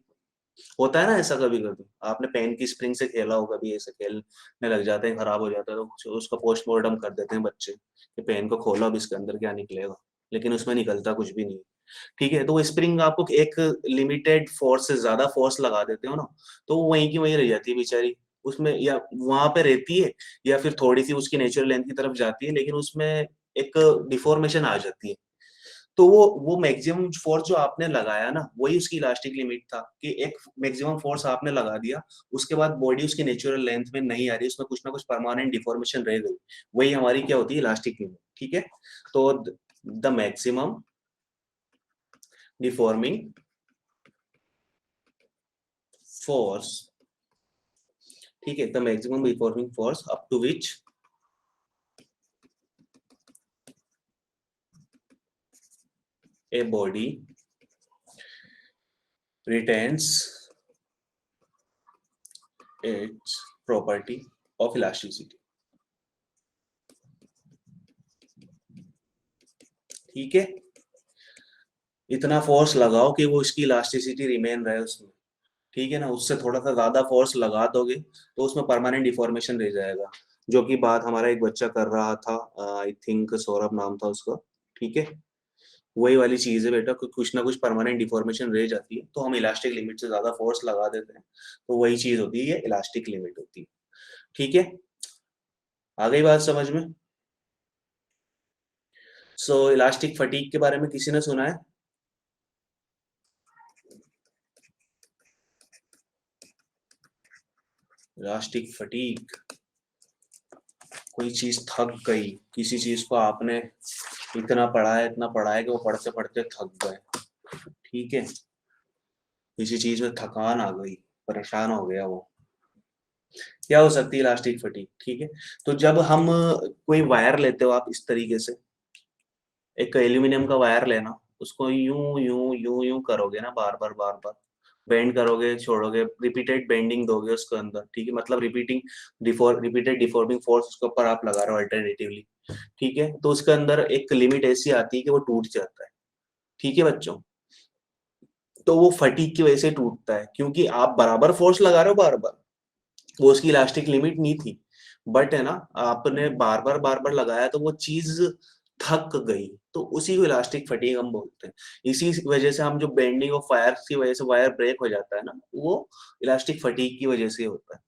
होता है ना ऐसा, कभी कभी आपने पेन की स्प्रिंग से खेला हो, कभी ऐसे खेलने लग जाते हैं, खराब हो जाता है तो उसका पोस्टमार्टम कर देते हैं बच्चे कि पेन को खोला, अब इसके अंदर क्या निकलेगा, लेकिन उसमें निकलता कुछ भी नहीं। ठीक है, तो वो स्प्रिंग आपको एक लिमिटेड फोर्स से ज्यादा फोर्स लगा देते हो ना, तो वो वहीं की वहीं रह जाती है बेचारी, उसमें या वहां पे रहती है, या फिर थोड़ी सी उसकी नेचुरल लेंथ की तरफ जाती है, लेकिन उसमें एक डिफॉर्मेशन आ जाती है। तो वो मैक्सिमम फोर्स जो आपने लगाया ना, वही उसकी इलास्टिक लिमिट था, कि एक मैक्सिमम फोर्स आपने लगा दिया, उसके बाद बॉडी उसकी नेचुरल लेंथ में नहीं आ रही, उसमें कुछ ना कुछ परमानेंट डिफॉर्मेशन रह गई, वही हमारी क्या होती है, इलास्टिक लिमिट। ठीक है, तो द मैक्सिमम डिफॉर्मिंग फोर्स, ठीक है, the maximum deforming force up to which a body retains its property of elasticity। ठीक है, इतना फोर्स लगाओ कि वो इसकी इलास्टिसिटी रिमेन रहे उसमें। ठीक है ना, उससे थोड़ा सा ज्यादा फोर्स लगा दोगे तो उसमें परमानेंट डिफॉर्मेशन रह जाएगा, जो कि बात हमारा एक बच्चा कर रहा था, आई थिंक सौरभ नाम था उसका। ठीक है, वही वाली चीज है बेटा, कुछ ना कुछ परमानेंट डिफॉर्मेशन रह जाती है, तो हम इलास्टिक लिमिट से ज्यादा फोर्स लगा देते हैं, तो वही चीज होती है, ये इलास्टिक लिमिट होती है। ठीक है, आ गई बात समझ में? सो इलास्टिक फटीग के बारे में किसी ने सुना है? इलास्टिक फटीग, कोई चीज थक गई, किसी चीज को आपने इतना पढ़ा है कि वो पढ़ते पढ़ते थक गए। ठीक है, किसी चीज में थकान आ गई, परेशान हो गया वो, क्या हो सकती है इलास्टिक फटीग। ठीक है, तो जब हम कोई वायर लेते हो आप इस तरीके से, एक एल्यूमिनियम का वायर लेना, उसको यूं यूं यूं यूं करोगे ना, बार बार बेंड करोगे, छोड़ोगे, रिपीटेड बेंडिंग दोगे उसके अंदर, ठीक है, मतलब रिपीटेड डिफॉर्मिंग फोर्स उसके ऊपर आप लगा रहे हो अल्टरनेटिवली। ठीक है, तो उसके अंदर एक लिमिट ऐसी आती है कि वो टूट जाता है। ठीक है बच्चों, तो वो फटीग की वजह से टूटता है, क्योंकि आप बराबर फोर्स लगा रहे हो बार बार, वो उसकी इलास्टिक लिमिट नहीं थी, बट है ना, आपने बार बार लगाया तो वो चीज थक गई, तो उसी को इलास्टिक फटीग हम बोलते हैं। इसी वजह से हम जो बेंडिंग ऑफ वायर की वजह से वायर ब्रेक हो जाता है ना, वो इलास्टिक फटीग की वजह से होता है।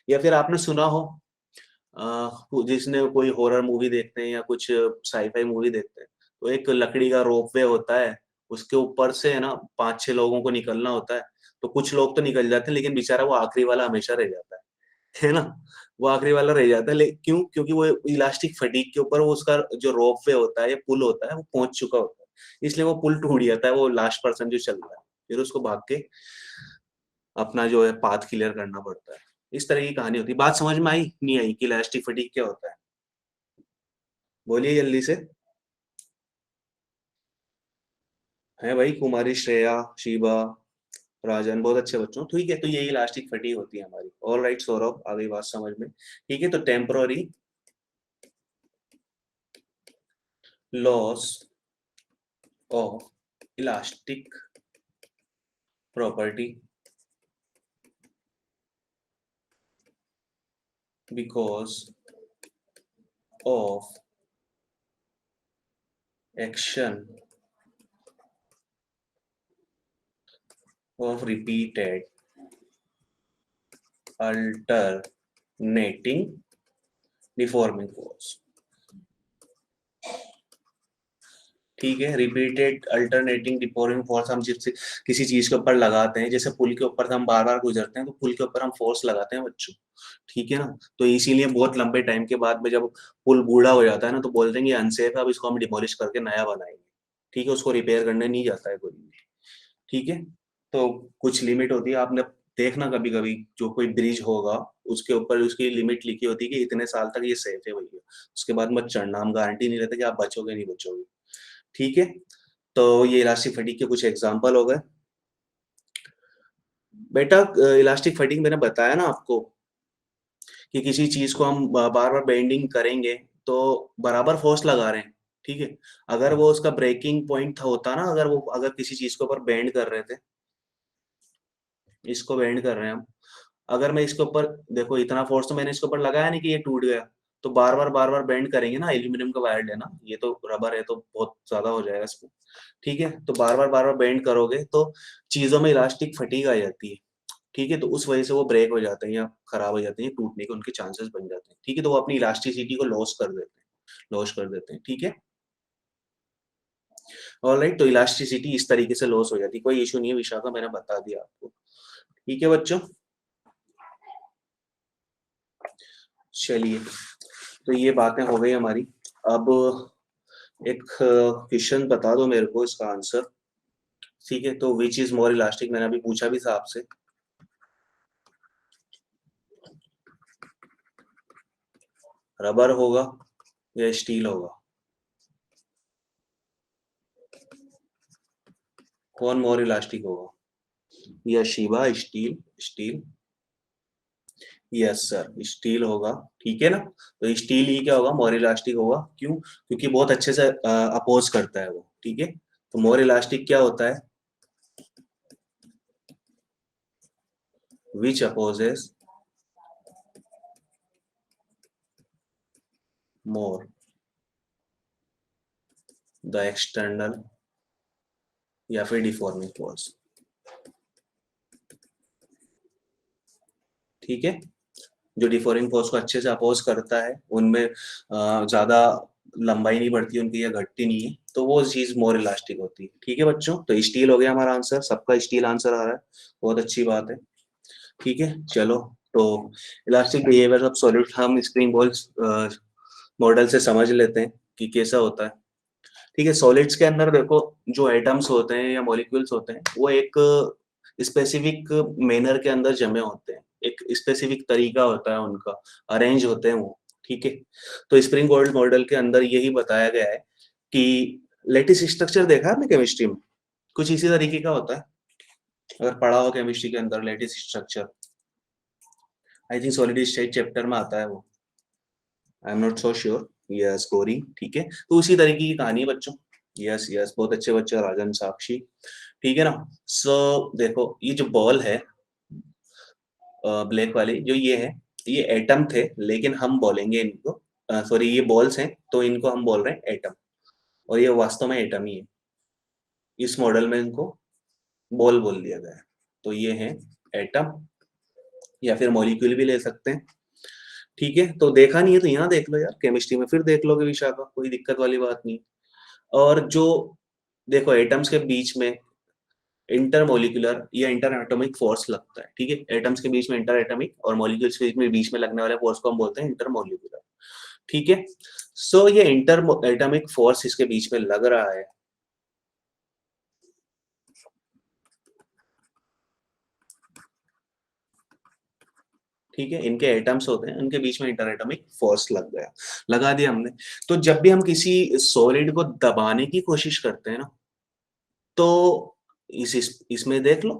या फिर आपने सुना हो, जिसने कोई हॉरर मूवी देखते हैं या कुछ साईफाई मूवी देखते हैं, तो एक लकड़ी का रोपवे होता है, उसके ऊपर से है ना 5-6 लोगों को निकलना होता है, तो कुछ लोग तो निकल जाते हैं, लेकिन बेचारा वो आखिरी वाला हमेशा रह जाता है ना, वो आखिरी वाला रह जाता है, क्यों? क्योंकि वो इलास्टिक फटीग के ऊपर वो उसका जो रोपवे होता है या पुल होता है, वो पहुंच चुका होता है, इसलिए वो पुल टूट जाता है, वो लास्ट पर्सन जो चल रहा है, फिर उसको भाग के अपना जो है पाथ क्लियर करना पड़ता है। इस तरह की कहानी होती है। बात समझ में आई नहीं आई कि इलास्टिक फटीग क्या होता है? बोलिए जल्दी से। है भाई, कुमारी, श्रेया, शिवा, राजन, बहुत अच्छे बच्चों, ठीक है, तो यही इलास्टिक फटीग होती है हमारी। ऑल राइट सौरभ, आ गई बात समझ में। ठीक है, तो temporary loss of elastic property because of action of repeated alternating deforming force। ठीक है, रिपीटेड अल्टरनेटिंग डिफॉर्मिंग फोर्स हम जिससे किसी चीज के ऊपर लगाते हैं, जैसे पुल के ऊपर से हम बार बार गुजरते हैं, तो पुल के ऊपर हम फोर्स लगाते हैं बच्चों। ठीक है ना, तो इसीलिए बहुत लंबे टाइम के बाद में जब पुल बूढ़ा हो जाता है ना, तो बोलते हैं कि अनसेफ है, अब इसको हम डिमोलिश करके नया बनाएंगे। ठीक है, उसको रिपेयर करने नहीं जाता है कोई भी। ठीक है, तो कुछ लिमिट होती है, आपने देखना कभी कभी जो कोई ब्रिज होगा उसके ऊपर उसकी लिमिट लिखी होती है कि इतने साल तक ये सेफ है भैया, उसके बाद मत चढ़ना, हम गारंटी नहीं रहते कि आप बचोगे नहीं बचोगे। ठीक है, तो ये इलास्टिक फटीग के कुछ एग्जांपल हो गए। बेटा इलास्टिक फटीग मैंने बताया ना आपको कि किसी चीज को हम बार बार बेंडिंग करेंगे तो बराबर फोर्स लगा रहे हैं। ठीक है, अगर वो उसका ब्रेकिंग पॉइंट होता ना, अगर किसी चीज के ऊपर बेंड कर रहे थे, इसको बेंड कर रहे हैं हम, अगर मैं इसके ऊपर देखो इतना फोर्स तो मैंने इसके ऊपर लगाया नहीं कि ये टूट गया, तो बार बार बेंड करेंगे ना, एल्यूमिनियम का वायर लेना, ये तो रबर है तो बहुत ज्यादा हो जाएगा इसको। ठीक है, तो बार बार बेंड करोगे तो चीजों में इलास्टिक फटीग आ जाती है। ठीक है, तो उस वजह से वो ब्रेक हो जाते हैं या खराब हो जाते हैं, टूटने के उनके चांसेस बन जाते हैं। ठीक है, तो वो अपनी इलास्टिसिटी को लॉस कर देते हैं। ठीक है, ऑलराइट, तो इलास्टिसिटी इस तरीके से लॉस हो जाती है, कोई इशू नहीं है विशाखा, मैंने बता दिया आपको। ठीक है बच्चों, चलिए, तो ये बातें हो गई हमारी। अब एक क्वेश्चन बता दो मेरे को इसका आंसर। ठीक है, तो विच इज मोर इलास्टिक, मैंने अभी पूछा भी था आपसे, रबर होगा या स्टील होगा? कौन मोर इलास्टिक होगा? या Shiva, steel? Steel, yes sir, steel होगा। ठीक है ना, तो स्टील ही क्या होगा, मोर इलास्टिक होगा। क्यों? क्योंकि बहुत अच्छे से अपोज करता है वो। ठीक है, तो मोर इलास्टिक क्या होता है? विच अपोजेस मोर द एक्सटर्नल या फिर डिफॉर्मिंग फोर्स। ठीक है, जो डिफॉर्मिंग फोर्स को अच्छे से अपोज करता है, उनमें ज्यादा लंबाई नहीं बढ़ती उनकी या घटती नहीं है, तो वो चीज मोर इलास्टिक होती है। ठीक है बच्चों, तो स्टील हो गया हमारा आंसर, सबका स्टील आंसर आ रहा है, बहुत अच्छी बात है। ठीक है, चलो, तो इलास्टिक बिहेवियर ऑफ सॉलिड हम स्प्रिंग बॉल्स मॉडल से समझ लेते हैं कि कैसा होता है। ठीक है, सॉलिड्स के अंदर देखो, जो एटम्स होते हैं या मॉलिक्यूल्स होते हैं वो एक स्पेसिफिक मैनर के अंदर जमे होते हैं, एक स्पेसिफिक तरीका होता है उनका, अरेंज होते हैं वो। ठीक है, तो स्प्रिंग बोर्ड मॉडल के अंदर यही बताया गया है कि लेटिस स्ट्रक्चर देखा है आपने केमिस्ट्री में, कुछ इसी तरीके का होता है, अगर पढ़ा हो केमिस्ट्री के अंदर lattice structure, I think solid state chapter में आता है वो, I am not so sure. Yes Gauri, ठीक है, तो उसी तरीके की कहानी है बच्चों। यस यस, बहुत अच्छे बच्चे राजन साक्षी। ठीक है ना, सो देखो ये जो बॉल है ब्लैक वाली जो ये है, ये एटम थे, लेकिन हम बोलेंगे इनको, सॉरी ये बॉल्स हैं तो इनको हम बोल रहे हैं एटम, और ये वास्तव में एटम ही है, इस मॉडल में इनको बॉल बोल दिया गया है। तो ये है एटम, या फिर मॉलिक्यूल भी ले सकते हैं। ठीक है, तो देखा नहीं है तो यहाँ देख लो यार, केमिस्ट्री में फिर देख लोगे विशाखा, कोई दिक्कत वाली बात नहीं। और जो देखो एटम्स के बीच में इंटरमोलिकुलर या इंटर एटॉमिक फोर्स लगता है। ठीक है, एटम्स के बीच में इंटर एटॉमिक और मॉलिक्यूल्स के बीच में लगने वाले फोर्स को हम बोलते हैं इंटरमोलिकुलर। ठीक है, सो ये इंटर एटॉमिक फोर्स इसके बीच में लग रहा है। ठीक है, इनके एटम्स होते हैं, उनके बीच में इंटर एटॉमिक फोर्स लग गया, लगा दिया हमने। तो जब भी हम किसी सॉलिड को दबाने की कोशिश करते हैं ना, तो इसमें देख लो,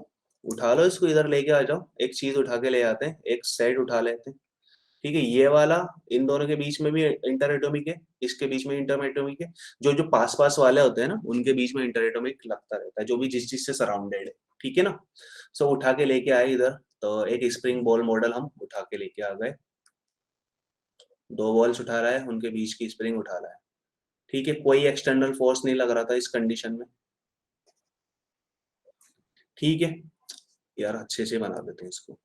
उठा लो इसको, इधर लेके आ जाओ, एक चीज उठा के ले आते हैं, एक सेट उठा लेते हैं। ठीक है, ये वाला इन दोनों के बीच में भी इंटर एटॉमिक है, इसके बीच में इंटर एटॉमिक है, जो जो पास पास वाले होते हैं ना उनके बीच में इंटर एटॉमिक लगता रहता है, जो भी जिस चीज से सराउंडेड है। ठीक है ना, सो उठा के लेके आए इधर, तो एक स्प्रिंग बॉल मॉडल हम उठा के लेके आ गए, दो बॉल्स उठा रहा है, उनके बीच की स्प्रिंग उठा रहा है। ठीक है, कोई एक्सटर्नल फोर्स नहीं लग रहा था इस कंडीशन में। ठीक है यार, अच्छे से बना देते हैं इसको।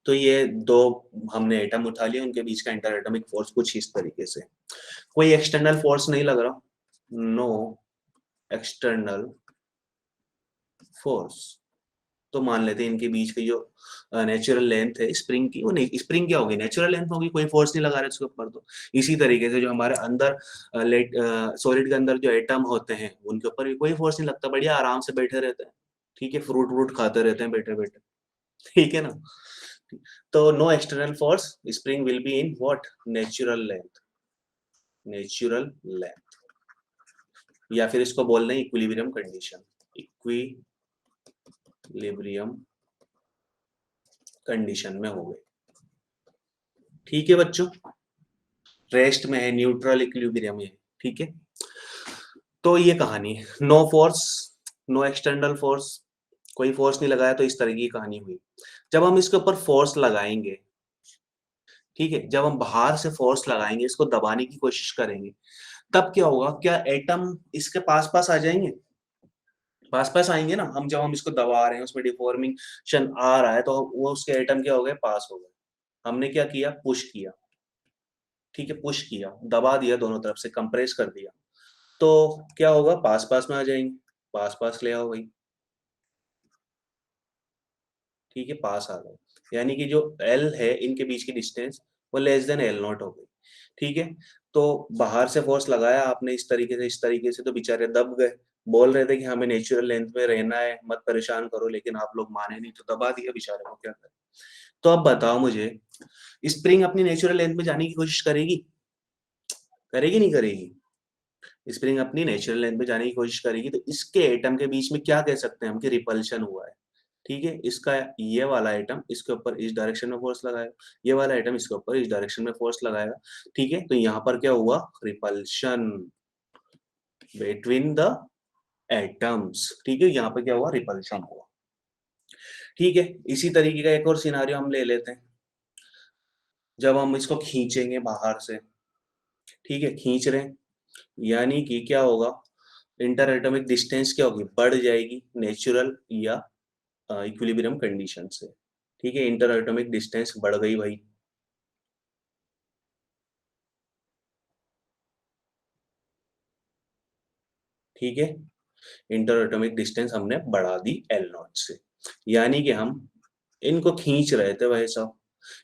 तो ये दो हमने एटम उठा लिए, उनके बीच का इंटर एटॉमिक फोर्स कुछ इस तरीके से, कोई एक्सटर्नल फोर्स नहीं लग रहा, नो एक्सटर्नल फोर्स, तो मान लेते हैं इनके बीच की जो नेचुरल लेंथ है स्प्रिंग की, वो स्प्रिंग क्या होगी, नेचुरल लेंथ होगी, कोई फोर्स नहीं लगा रहे उसके ऊपर। तो इसी तरीके से जो हमारे अंदर सॉलिड के अंदर जो एटम होते हैं उनके ऊपर भी कोई फोर्स नहीं लगता, बढ़िया आराम से बैठे रहते हैं। ठीक है, फ्रूट व्रूट खाते रहते हैं बैठे बैठे। ठीक है ना। तो no external force, spring will be in what, natural length, natural length, या फिर इसको बोलना है इक्विलिब्रियम कंडीशन, इक्विलिब्रियम कंडीशन में हो गए। ठीक है बच्चों, रेस्ट में है, न्यूट्रल इक्विलिब्रियम है। ठीक है, तो ये कहानी है, no force, no external force, कोई फोर्स नहीं लगाया, तो इस तरह की कहानी हुई। जब हम इसके ऊपर फोर्स लगाएंगे, ठीक है, जब हम बाहर से फोर्स लगाएंगे, इसको दबाने की कोशिश करेंगे, तब क्या होगा, क्या एटम इसके पास पास आ जाएंगे, पास पास आएंगे ना। हम जब हम इसको दबा रहे हैं, उसमें डिफॉर्मेशन आ रहा है, तो वो उसके एटम क्या हो गए, पास हो गए। हमने क्या किया, पुश किया। ठीक है, पुश किया, दबा दिया, दोनों तरफ से कंप्रेस कर दिया, तो क्या होगा, पास पास में आ जाएंगे, पास पास ले आओ भाई। ठीक है, पास आ गए, यानी कि जो एल है इनके बीच की डिस्टेंस, वो लेस देन एल नॉट हो गई। ठीक है, तो बाहर से फोर्स लगाया आपने इस तरीके से, इस तरीके से, तो बेचारे दब गए। बोल रहे थे कि हमें नेचुरल लेंथ में रहना है, मत परेशान करो, लेकिन आप लोग माने नहीं, तो दबा दिया बेचारे को, क्या करें। तो अब बताओ मुझे, स्प्रिंग अपनी नेचुरल लेंथ में जाने की कोशिश करेगी, करेगी नहीं करेगी? स्प्रिंग अपनी नेचुरल लेंथ में जाने की कोशिश करेगी, तो इसके एटम के बीच में क्या कह सकते हैं हम कि रिपल्शन हुआ है। ठीक है, इसका ये वाला आइटम इसके ऊपर इस डायरेक्शन में फोर्स लगाएगा, ये वाला आइटम इसके ऊपर इस डायरेक्शन में फोर्स लगाएगा। ठीक है, तो यहाँ पर क्या हुआ, रिपल्शन बिटवीन द एटम्स। ठीक है, यहाँ पर क्या हुआ, रिपल्शन हुआ। ठीक है, इसी तरीके का एक और सिनारियो हम ले लेते हैं, जब हम इसको खींचेंगे बाहर से। ठीक है, खींच रहे हैं, यानी कि क्या होगा, इंटर एटॉमिक डिस्टेंस क्या होगी, बढ़ जाएगी, नेचुरल या इक्विलिब्रियम कंडीशन से। ठीक है, इंटर एटॉमिक डिस्टेंस बढ़ गई भाई। ठीक है, इंटर एटॉमिक डिस्टेंस हमने बढ़ा दी एल नॉट से, यानी कि हम इनको खींच रहे थे भाई साहब।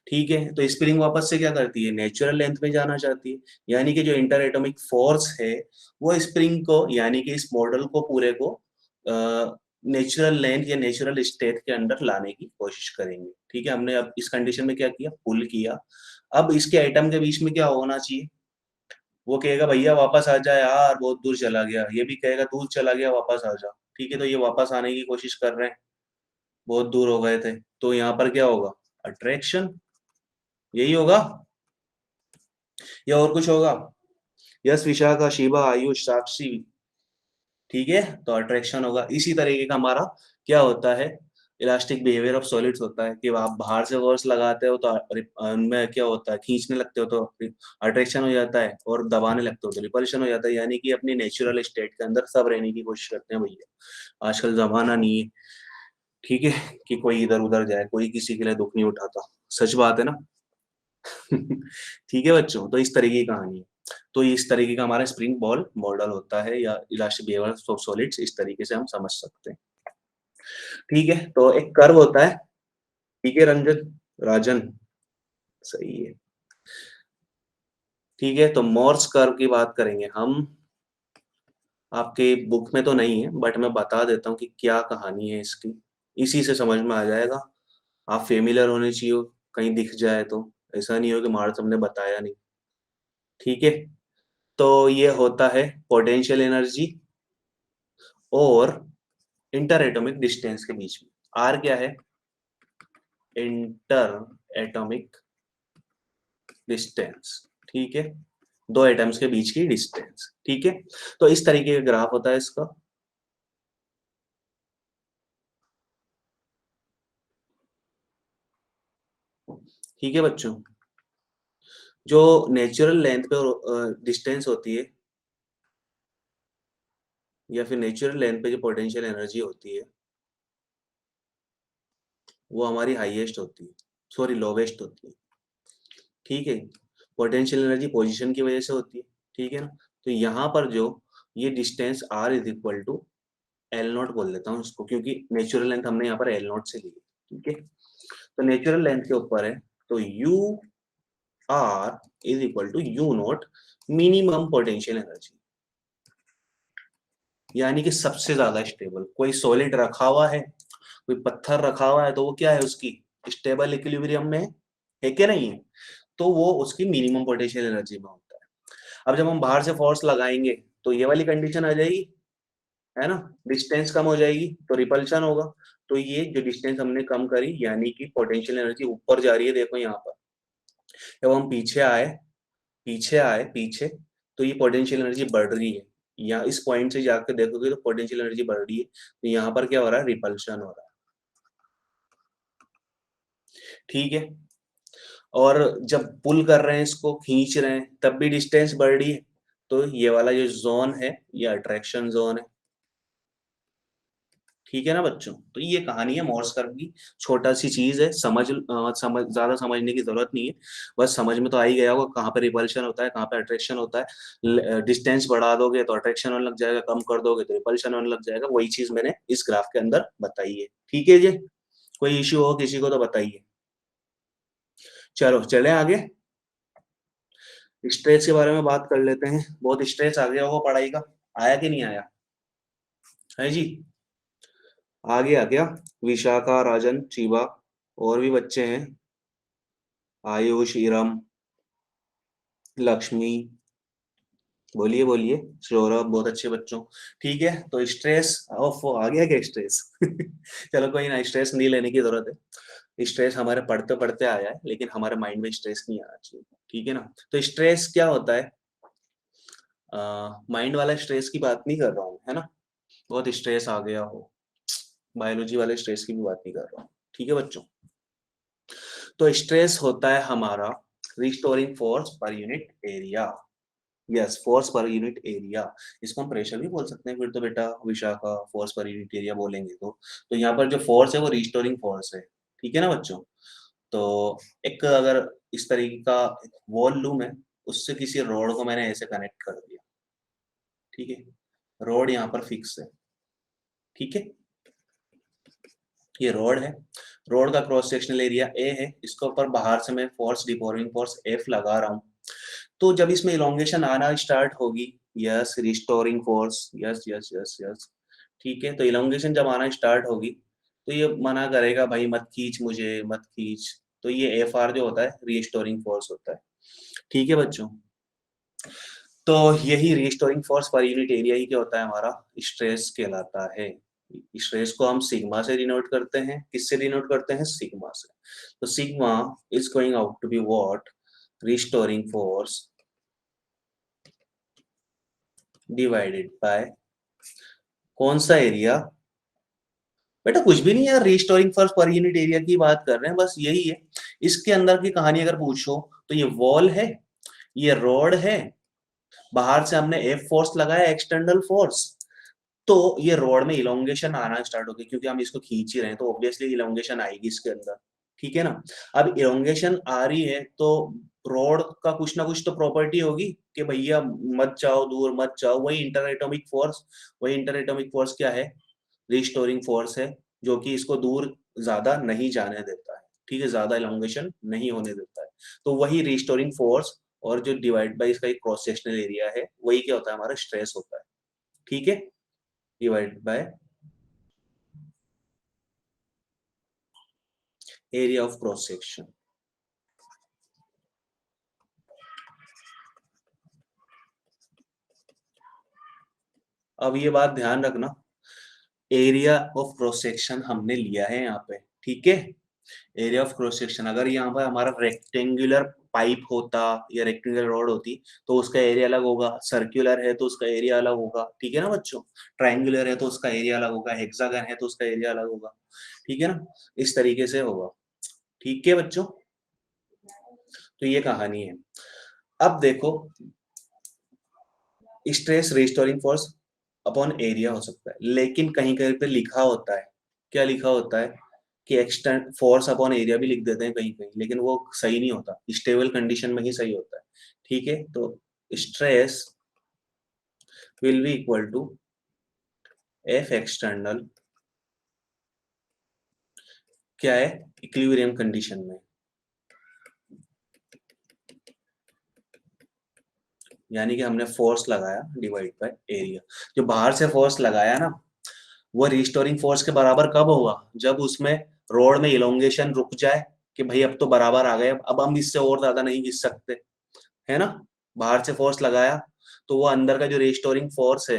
ठीक है, तो स्प्रिंग वापस से क्या करती है, नेचुरल लेंथ में जाना चाहती है, यानी कि जो इंटर एटॉमिक फोर्स है वो स्प्रिंग को, यानी कि इस मॉडल को पूरे को नेचुरल लेंथ या नेचुरल स्टेट के अंदर लाने की कोशिश करेंगे। ठीक है, हमने अब इस कंडीशन में क्या किया, पुल किया। अब इसके एटम के बीच में क्या होना चाहिए, वो कहेगा भैया वापस आ जा यार, बहुत दूर चला गया, ये भी कहेगा दूर चला गया, वापस आ जा। ठीक है, तो ये वापस आने की कोशिश कर रहे हैं, बहुत दूर हो गए थे, तो यहाँ पर क्या होगा, अट्रैक्शन, यही होगा या और कुछ होगा? यस विशाखा, शिवा, आयुष, साक्षी। ठीक है, तो अट्रैक्शन होगा। इसी तरीके का हमारा क्या होता है, इलास्टिक बिहेवियर ऑफ सॉलिड्स होता है, कि आप बाहर से फोर्स लगाते हो तो उनमें क्या होता है, खींचने लगते हो तो अट्रैक्शन हो जाता है, और दबाने लगते हो तो रिपल्शन हो जाता है, यानी कि अपनी नेचुरल स्टेट के अंदर सब रहने की कोशिश करते हैं भैया। आजकल जमाना नहीं है, ठीक है, कि कोई इधर उधर जाए, कोई किसी के लिए दुख नहीं उठाता, सच बात है ना। ठीक है बच्चों, तो इस तरीके की कहानी है। तो इस तरीके का हमारा स्प्रिंग बॉल मॉडल होता है, या इलास्टिक बिहेवियर ऑफ सॉलिड्स, इस तरीके से हम समझ सकते हैं। ठीक है, तो एक कर्व होता है। ठीक है रंजन, राजन, सही है। ठीक है, तो मोर्स कर्व की बात करेंगे हम। आपके बुक में तो नहीं है, बट मैं बता देता हूँ कि क्या कहानी है इसकी, इसी से समझ में आ जाएगा। आप फेमिलियर होने चाहिए, कहीं दिख जाए तो, ऐसा नहीं हो कि मार्स हमने बताया नहीं। ठीक है, तो ये होता है पोटेंशियल एनर्जी और इंटर एटॉमिक डिस्टेंस के बीच में। आर क्या है, इंटर एटॉमिक डिस्टेंस। ठीक है, दो एटम्स के बीच की डिस्टेंस। ठीक है, तो इस तरीके का ग्राफ होता है इसका। ठीक है बच्चों, जो नेचुरल लेंथ पे डिस्टेंस होती है, या फिर नेचुरल लेंथ पे जो पोटेंशियल एनर्जी होती है, वो हमारी हाईएस्ट होती है, सॉरी लोवेस्ट होती है। ठीक है, पोटेंशियल एनर्जी पोजीशन की वजह से होती है। ठीक है ना, तो यहाँ पर जो ये distance r is equal to L naught बोल देता हूँ इसको, क्योंकि नेचुरल लेंथ हमने यहाँ पर एल नॉट से ली है, ठीक है। तो नेचुरल लेंथ के ऊपर है, तो U r is equal to U naught minimum potential energy, यानी कि सबसे ज्यादा स्टेबल। कोई सॉलिड रखा हुआ है, कोई पत्थर रखा हुआ है, तो वो क्या है, उसकी स्टेबल इक्विलिब्रियम में है कि नहीं है, तो वो उसकी मिनिमम पोटेंशियल एनर्जी में होता है। अब जब हम बाहर से फोर्स लगाएंगे तो ये वाली कंडीशन आ जाएगी, है ना, डिस्टेंस कम हो जाएगी तो रिपल्शन होगा। तो ये जो डिस्टेंस हमने कम करी, यानी कि पोटेंशियल एनर्जी ऊपर जा रही है, देखो यहाँ पर। जब हम पीछे, तो ये पोटेंशियल एनर्जी बढ़ रही है। या इस पॉइंट से जाकर देखोगे तो पोटेंशियल एनर्जी बढ़ रही है, तो यहाँ पर क्या हो रहा है, रिपल्शन हो रहा है, ठीक है। और जब पुल कर रहे हैं, इसको खींच रहे हैं, तब भी डिस्टेंस बढ़ रही है, तो ये वाला जो जोन है ये अट्रैक्शन जोन है, ठीक है ना बच्चों। तो ये कहानी है मोर्स कर्व की, छोटा सी चीज है, ज्यादा समझने की जरूरत नहीं है, बस समझ में तो आ ही गया होगा कहाँ पे रिपल्शन होता है, कहाँ पे अट्रैक्शन होता है। डिस्टेंस बढ़ा दोगे तो अट्रैक्शन होने लग जाएगा, कम कर दोगे तो रिपल्शन होने लग जाएगा, वही चीज मैंने इस ग्राफ के अंदर बताई है, ठीक है जी। कोई इश्यू हो किसी को तो बताइए। चलो चले आगे, स्ट्रेस के बारे में बात कर लेते हैं। बहुत स्ट्रेस आ गया होगा पढ़ाई का, आया कि नहीं आया है जी। आ गया क्या, विशाखा, राजन, चीबा, और भी बच्चे हैं, आयुष, इरम, लक्ष्मी, बोलिए बोलिए, सौरभ, बहुत अच्छे बच्चों। ठीक है, तो स्ट्रेस ऑफ आ गया क्या स्ट्रेस चलो कोई ना, स्ट्रेस नहीं लेने की जरूरत है, स्ट्रेस हमारे पढ़ते पढ़ते आया है, लेकिन हमारे माइंड में स्ट्रेस नहीं आना चाहिए, ठीक है ना। तो स्ट्रेस क्या होता है, माइंड वाला स्ट्रेस की बात नहीं कर रहा हूँ, है ना, बहुत स्ट्रेस आ गया हो, बायोलॉजी वाले स्ट्रेस की भी बात नहीं कर रहा हूँ, ठीक है बच्चों। तो स्ट्रेस होता है हमारा restoring force per unit area, yes, force per unit area. इसको हम प्रेशर भी बोल सकते हैं फिर तो बेटा, Vishakha, force per unit area बोलेंगे तो यहाँ पर जो फोर्स है वो रिस्टोरिंग फोर्स है, ठीक है ना बच्चों। तो एक अगर इस तरीके का वॉल लूम है, उससे किसी रोड को मैंने ऐसे कनेक्ट कर दिया, ठीक है, रोड यहाँ पर फिक्स है, ठीक है, ये रोड है, रोड का क्रॉस सेक्शनल एरिया ए है, इसके ऊपर बाहर से मैं फोर्स, डिफॉर्मिंग फोर्स एफ लगा रहा हूँ। तो जब इसमें इलोंगेशन आना स्टार्ट होगी, yes, restoring force, yes yes yes yes, ठीक है, तो इलोंगेशन जब आना स्टार्ट होगी तो ये मना करेगा, भाई मत खींच, मुझे मत खींच, तो ये एफ आर जो होता है रिस्टोरिंग फोर्स होता है, ठीक है बच्चों। तो यही restoring force per unit area ही क्या होता है, हमारा स्ट्रेस कहलाता है। स्ट्रेस को हम सिग्मा से डिनोट करते हैं, किससे डिनोट करते हैं, सिग्मा से। तो sigma is going out to be what, restoring force divided by कौन सा एरिया, बेटा कुछ भी नहीं यार, restoring force per unit area की बात कर रहे हैं, बस यही है। इसके अंदर की कहानी अगर पूछो तो ये वॉल है, ये रोड है, बाहर से हमने एफ फोर्स लगाया, एक्सटर्नल फोर्स, तो ये रोड में इलोंगेशन आना स्टार्ट हो गई, क्योंकि हम इसको खींच ही रहे हैं, तो ऑब्वियसली इलोंगेशन आएगी इसके अंदर, ठीक है ना। अब इलोंगेशन आ रही है तो रोड का कुछ ना कुछ तो प्रॉपर्टी होगी कि भैया मत जाओ, दूर मत जाओ, वही इंटर एटॉमिक फोर्स, वही इंटर एटॉमिक फोर्स क्या है, रिस्टोरिंग फोर्स है, जो कि इसको दूर ज्यादा नहीं जाने देता है, ठीक है, ज्यादा इलोंगेशन नहीं होने देता है। तो वही रिस्टोरिंग फोर्स, और जो डिवाइड बाई इसका एक क्रॉस सेक्शनल एरिया है, वही क्या होता है, हमारा स्ट्रेस होता है, ठीक है, divide by area of cross section. अब ये बात ध्यान रखना, एरिया ऑफ क्रॉस सेक्शन हमने लिया है यहाँ पे, ठीक है, एरिया ऑफ क्रॉस सेक्शन, अगर यहाँ पर हमारा रेक्टेंगुलर पाइप होता या रेक्टेंगुलर रॉड होती तो उसका एरिया अलग होगा, सर्कुलर है तो उसका एरिया अलग होगा, ठीक है ना बच्चों, ट्राइंगुलर है तो उसका एरिया अलग होगा, हेक्सागन है तो उसका एरिया अलग होगा, ठीक है ना, इस तरीके से होगा, ठीक है बच्चों। तो ये कहानी है। अब देखो, stress restoring force upon area हो सकता है, लेकिन कहीं कहीं पे लिखा होता है, क्या लिखा होता है, कि एक्सटेंड फोर्स अपॉन एरिया भी लिख देते हैं कहीं कहीं, लेकिन वो सही नहीं होता, स्टेबल कंडीशन में ही सही होता है, ठीक है। तो stress will be equal to F external क्या है, इक्विलिब्रियम कंडीशन में, यानी कि हमने फोर्स लगाया डिवाइड बाय एरिया। जो बाहर से फोर्स लगाया ना, वो रिस्टोरिंग फोर्स के बराबर कब होगा, जब उसमें रोड में इलोंगेशन रुक जाए कि भाई अब तो बराबर आ गए, अब हम इससे और ज्यादा नहीं खींच सकते, है ना। बाहर से फोर्स लगाया तो वो अंदर का जो रिस्टोरिंग फोर्स है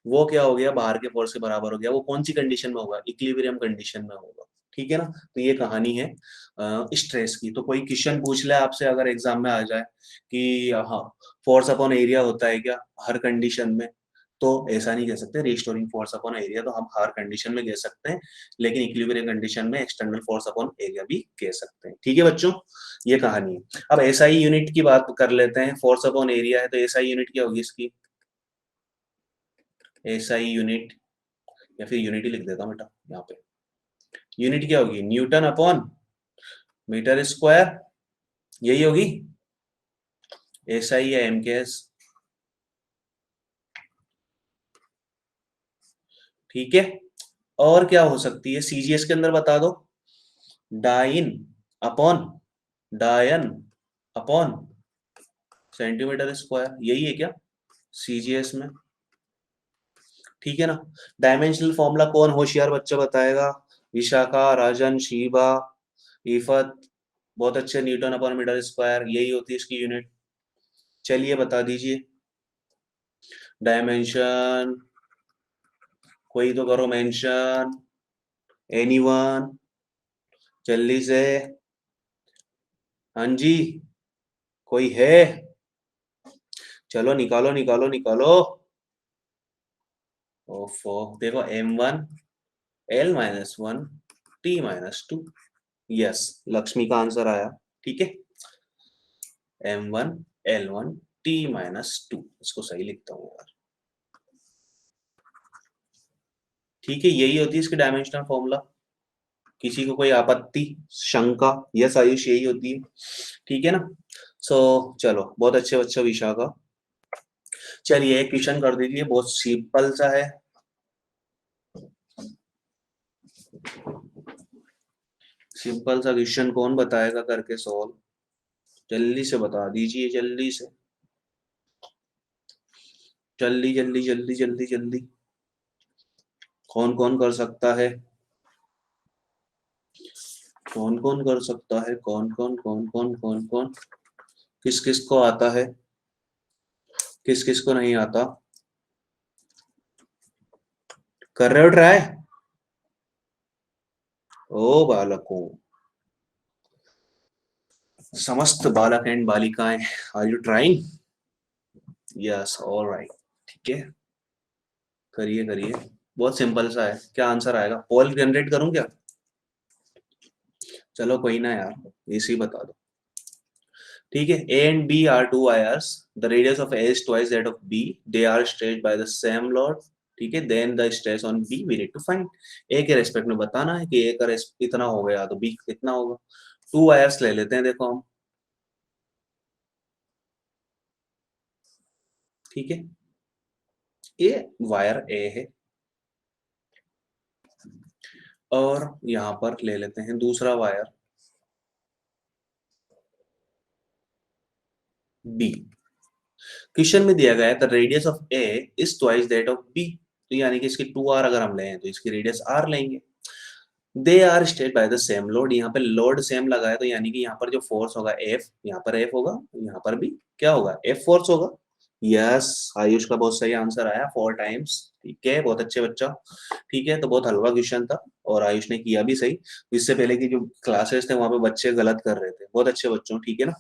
वो क्या हो गया, बाहर के फोर्स के बराबर हो गया। वो कौन सी कंडीशन में होगा, इक्विलिब्रियम कंडीशन में होगा, ठीक है ना। तो ये कहानी है स्ट्रेस की। तो कोई क्वेश्चन पूछ ले आपसे अगर एग्जाम में आ जाए कि हाँ फोर्स अपॉन एरिया होता है क्या हर कंडीशन में, तो ऐसा नहीं कह सकते। रिस्टोरिंग फोर्स अपॉन एरिया तो हम हर कंडीशन में कह सकते हैं, लेकिन इक्विलिब्रियम कंडीशन में एक्सटर्नल फोर्स अपॉन एरिया भी कह सकते हैं, ठीक है बच्चों। ये कहानी है। अब एसआई यूनिट की बात कर लेते हैं। फोर्स अपॉन एरिया है तो एसआई यूनिट क्या होगी इसकी, एसआई यूनिट, या फिर यूनिट ही लिख देता हूँ बेटा यहाँ पे। यूनिट क्या होगी, न्यूटन अपॉन मीटर स्क्वायर, यही होगी एसआई या एमकेएस, ठीक है। और क्या हो सकती है सीजीएस के अंदर बता दो, डाइन अपॉन डायन अपॉन सेंटीमीटर स्क्वायर, यही है क्या सीजीएस में, ठीक है ना। डायमेंशनल फॉर्मूला कौन होशियार बच्चा बताएगा, विशाखा, राजन, शीबा, इफत, बहुत अच्छे। न्यूटन अपॉन मीटर स्क्वायर यही होती है इसकी यूनिट। चलिए बता दीजिए डायमेंशन, कोई तो करो मेंशन, एनीवन, जल्दी से, हाँ जी, कोई है, चलो निकालो निकालो निकालो। ओफो, देखो m1 l-1 t-2, yes, Lakshmi का आंसर आया, ठीक है। m1 l-1 t-2, इसको सही लिखता हूँ यार, ठीक है। यही होती है इसकी डायमेंशनल फॉर्मूला। किसी को कोई आपत्ति, शंका? यस आयुष, यही होती है, ठीक है ना। सो चलो, बहुत अच्छे बच्चों विशाखा। चलिए एक क्वेश्चन कर दीजिए, बहुत सिंपल सा है। सिंपल सा क्वेश्चन कौन बताएगा करके सॉल्व, जल्दी से बता दीजिए, जल्दी से, जल्दी जल्दी जल्दी जल्दी जल्दी। कौन कौन कर सकता है, कौन कौन कर सकता है, कौन कौन कौन कौन कौन कौन, किस किस को आता है, किस किस को नहीं आता। कर रहे हो ट्राई, ओ बालकों, समस्त बालक एंड बालिकाएं, are you trying, yes alright, ठीक है। करिए करिए, बहुत सिंपल सा है। क्या आंसर आएगा, पोल जनरेट करूं क्या, चलो कोई ना यार, इसी बता दो, ठीक है। A and B are two wires, the radius of A is twice that of B, they are stretched by the same lot, ठीक है। Then the stress on B we need to find. A के respect में बताना है कि ए का इतना हो गया तो बी कितना होगा। टू वायर्स ले लेते हैं देखो हम, ठीक है। ये वायर ए है, और यहां पर ले लेते हैं दूसरा वायर बी। क्वेश्चन में दिया गया है the radius of A is twice that of B, तो यानी कि इसकी 2r अगर हम लें तो इसकी रेडियस r लेंगे। दे आर स्टेड बाय द सेम लोड, यहाँ पे लोड सेम लगा है तो यानी कि यहाँ पर जो फोर्स होगा F, यहाँ पर F होगा, यहाँ पर भी क्या होगा F फोर्स होगा। यस, आयुष का बहुत सही आंसर आया, 4 टाइम्स, ठीक है, बहुत अच्छे बच्चा, ठीक है। तो बहुत हलवा क्वेश्चन था और आयुष ने किया भी सही। इससे पहले की जो क्लासेस थे वहां पे बच्चे गलत कर रहे थे, बहुत अच्छे बच्चों, ठीक है ना।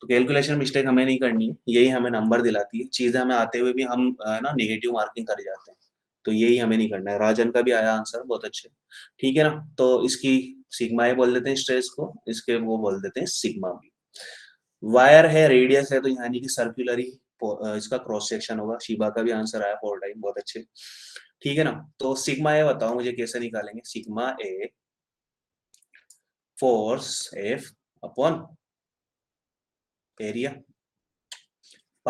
तो कैलकुलेशन मिस्टेक हमें नहीं करनी है, यही हमें नंबर दिलाती है। चीजें हमें आते हुए भी हम ना निगेटिव मार्किंग कर जाते हैं, तो यही हमें नहीं करना है। राजन का भी आया आंसर, बहुत अच्छे, ठीक है ना। तो इसकी सिग्मा ए बोल देते हैं स्ट्रेस को, इसके वो बोल देते हैं सिग्मा बी। वायर है, रेडियस है, तो यानी कि सर्कुलरी इसका क्रॉस सेक्शन होगा। शिबा का भी आंसर आया 4 टाइम, बहुत अच्छे, ठीक है ना। तो सिग्मा ए बताओ मुझे कैसे निकालेंगे, sigma a force F upon area,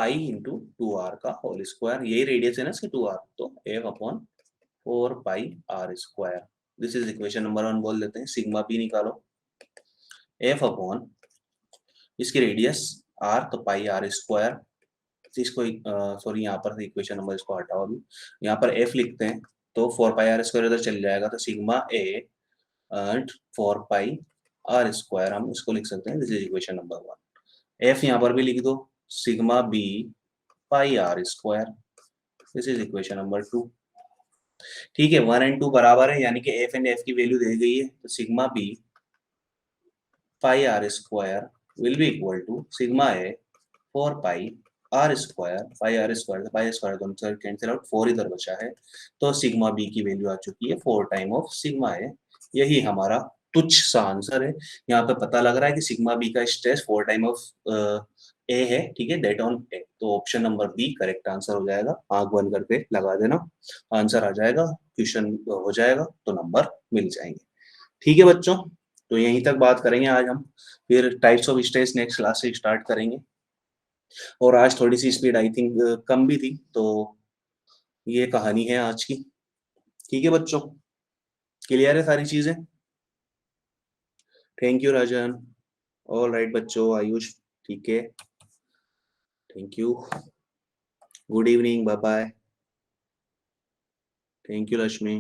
pi into 2r का होल स्क्वायर, यही रेडियस है ना इसकी 2r, तो f upon 4 pi r square. This is equation number 1 बोल देते हैं। सिग्मा बी निकालो, f अपॉन इसकी रेडियस r, तो पाई आर स्क्वायर, इसको सॉरी यहाँ पर इक्वेशन नंबर इसको हटाओ अभी, यहाँ पर f लिखते हैं, तो 4 पाई r स्क्वायर इधर चल जाएगा, तो sigma a and 4 pi r square हम इसको लिख सकते हैं। This is equation number 1। f यहाँ पर भी लिख दो, sigma b pi r square, this is equation number 2। ठीक है, 1 एंड 2 बराबर है, यानी कि f एंड f की वैल्यू दे गई है, तो sigma b pi r square will be equal to sigma a 4 pi r square तो पाई स्क्वायर दोनों साइड कैंसिल आउट, 4 इधर बचा है, तो सिग्मा बी की वैल्यू आ चुकी है 4 टाइम ऑफ सिग्मा ए। यही हमारा तुच्छ सा आंसर है। यहाँ पे पता लग रहा है कि सिग्मा बी का स्ट्रेस 4 टाइम ऑफ ए है, ठीक है, दैट ऑन ए, तो option number B correct answer हो जाएगा। आंख बंद करके लगा देना, आंसर आ जाएगा, क्वेश्चन हो जाएगा, तो नंबर मिल जाएंगे। ठीक है बच्चों, तो यहीं तक बात करेंगे आज हम, फिर types of stress next class से स्टार्ट करेंगे। और आज थोड़ी सी स्पीड आई थिंक कम भी थी, तो ये कहानी है आज की। ठीक है बच्चों, क्लियर है सारी चीजें? Thank you Rajan. All right बच्चों, आयुष, ठीक है, thank you, good evening, bye bye, thank you Lakshmi.